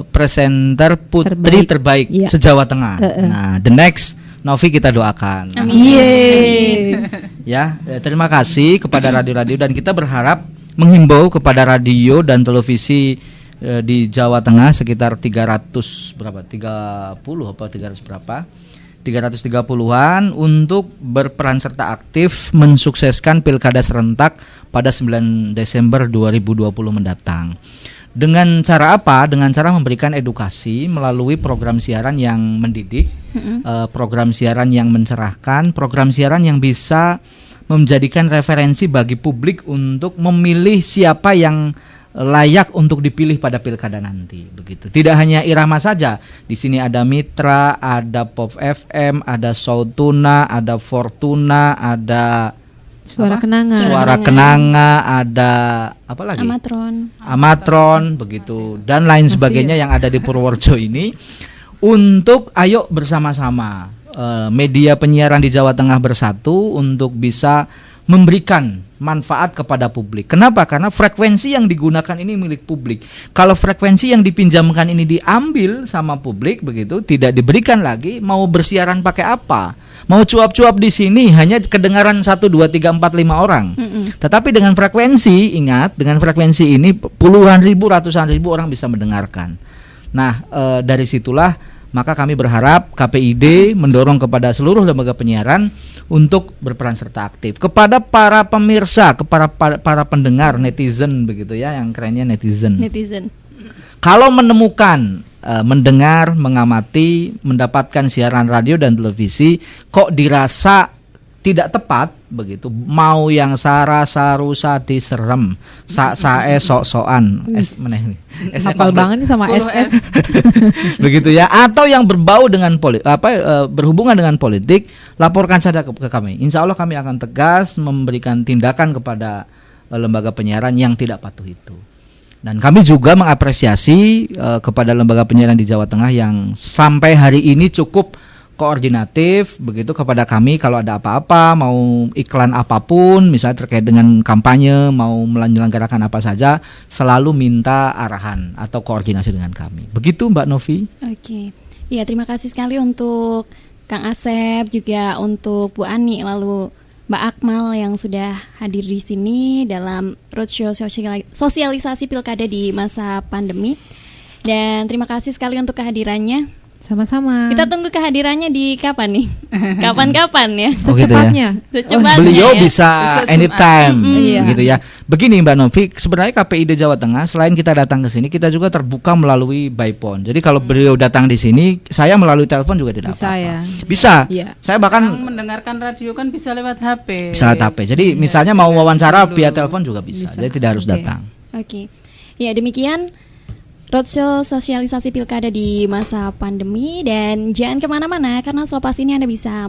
presenter putri terbaik Iya. se-Jawa Tengah. Nah, the next Novi kita doakan. Amin. Ya, terima kasih kepada radio-radio dan kita berharap menghimbau kepada radio dan televisi di Jawa Tengah sekitar 300 berapa? 30 apa 300 berapa? 330-an untuk berperan serta aktif mensukseskan Pilkada serentak pada 9 Desember 2020 mendatang. Dengan cara apa? Dengan cara memberikan edukasi melalui program siaran yang mendidik, program siaran yang mencerahkan, program siaran yang bisa menjadikan referensi bagi publik untuk memilih siapa yang layak untuk dipilih pada pilkada nanti, begitu. Tidak hanya Irama saja, di sini ada Mitra, ada Pop FM, ada Sautuna, ada Fortuna, ada Suara Kenanga. Suara Kenanga, ada apa lagi? Amatron, begitu, dan lain sebagainya yang ada di Purworejo ini. Untuk ayo bersama-sama media penyiaran di Jawa Tengah bersatu untuk bisa memberikan manfaat kepada publik. Kenapa? Karena frekuensi yang digunakan ini milik publik. Kalau frekuensi yang dipinjamkan ini diambil sama publik, begitu, tidak diberikan lagi, mau bersiaran pakai apa? Mau cuap-cuap di sini hanya kedengaran 1, 2, 3, 4, 5 orang. Tetapi dengan frekuensi, ingat, dengan frekuensi ini puluhan ribu, ratusan ribu orang bisa mendengarkan. Nah, dari situlah maka kami berharap KPID mendorong kepada seluruh lembaga penyiaran untuk berperan serta aktif. Kepada para pemirsa, kepada para pendengar, netizen begitu ya, yang kerennya netizen. Kalau menemukan, mendengar, mengamati, mendapatkan siaran radio dan televisi kok dirasa tidak tepat begitu, mau yang sara saru sadi serem sae sok-sokan hafal banget nih sama S. begitu ya, atau yang berbau dengan berhubungan dengan politik, laporkan saja ke kami. Insya Allah kami akan tegas memberikan tindakan kepada lembaga penyiaran yang tidak patuh itu. Dan kami juga mengapresiasi kepada lembaga penyiaran di Jawa Tengah yang sampai hari ini cukup koordinatif begitu kepada kami. Kalau ada apa-apa, mau iklan apapun, misalnya terkait dengan kampanye, mau menyelenggarakan apa saja, selalu minta arahan atau koordinasi dengan kami. Begitu Mbak Novi. Oke. Ya, terima kasih sekali untuk Kang Asep, juga untuk Bu Ani, lalu Mbak Akmal yang sudah hadir di sini dalam roadshow sosialisasi pilkada di masa pandemi. Dan terima kasih sekali untuk kehadirannya. Sama-sama. Kita tunggu kehadirannya di kapan nih? Kapan-kapan ya? Secepatnya. Beliau ya? bisa anytime, Iya. gitu ya. Begini Mbak Novi, sebenarnya KPID Jawa Tengah selain kita datang ke sini, kita juga terbuka melalui by phone. Jadi kalau beliau datang di sini, saya melalui telepon juga tidak Bisa apa-apa. ya. Bisa. Iya. Saya bahkan mendengarkan radio kan bisa lewat HP. bisa lewat HP. Jadi misalnya mau wawancara via telepon juga bisa. Jadi tidak harus Oke. datang. Oke. Ya, demikian roadshow sosialisasi pilkada di masa pandemi, dan jangan kemana-mana karena selepas ini Anda bisa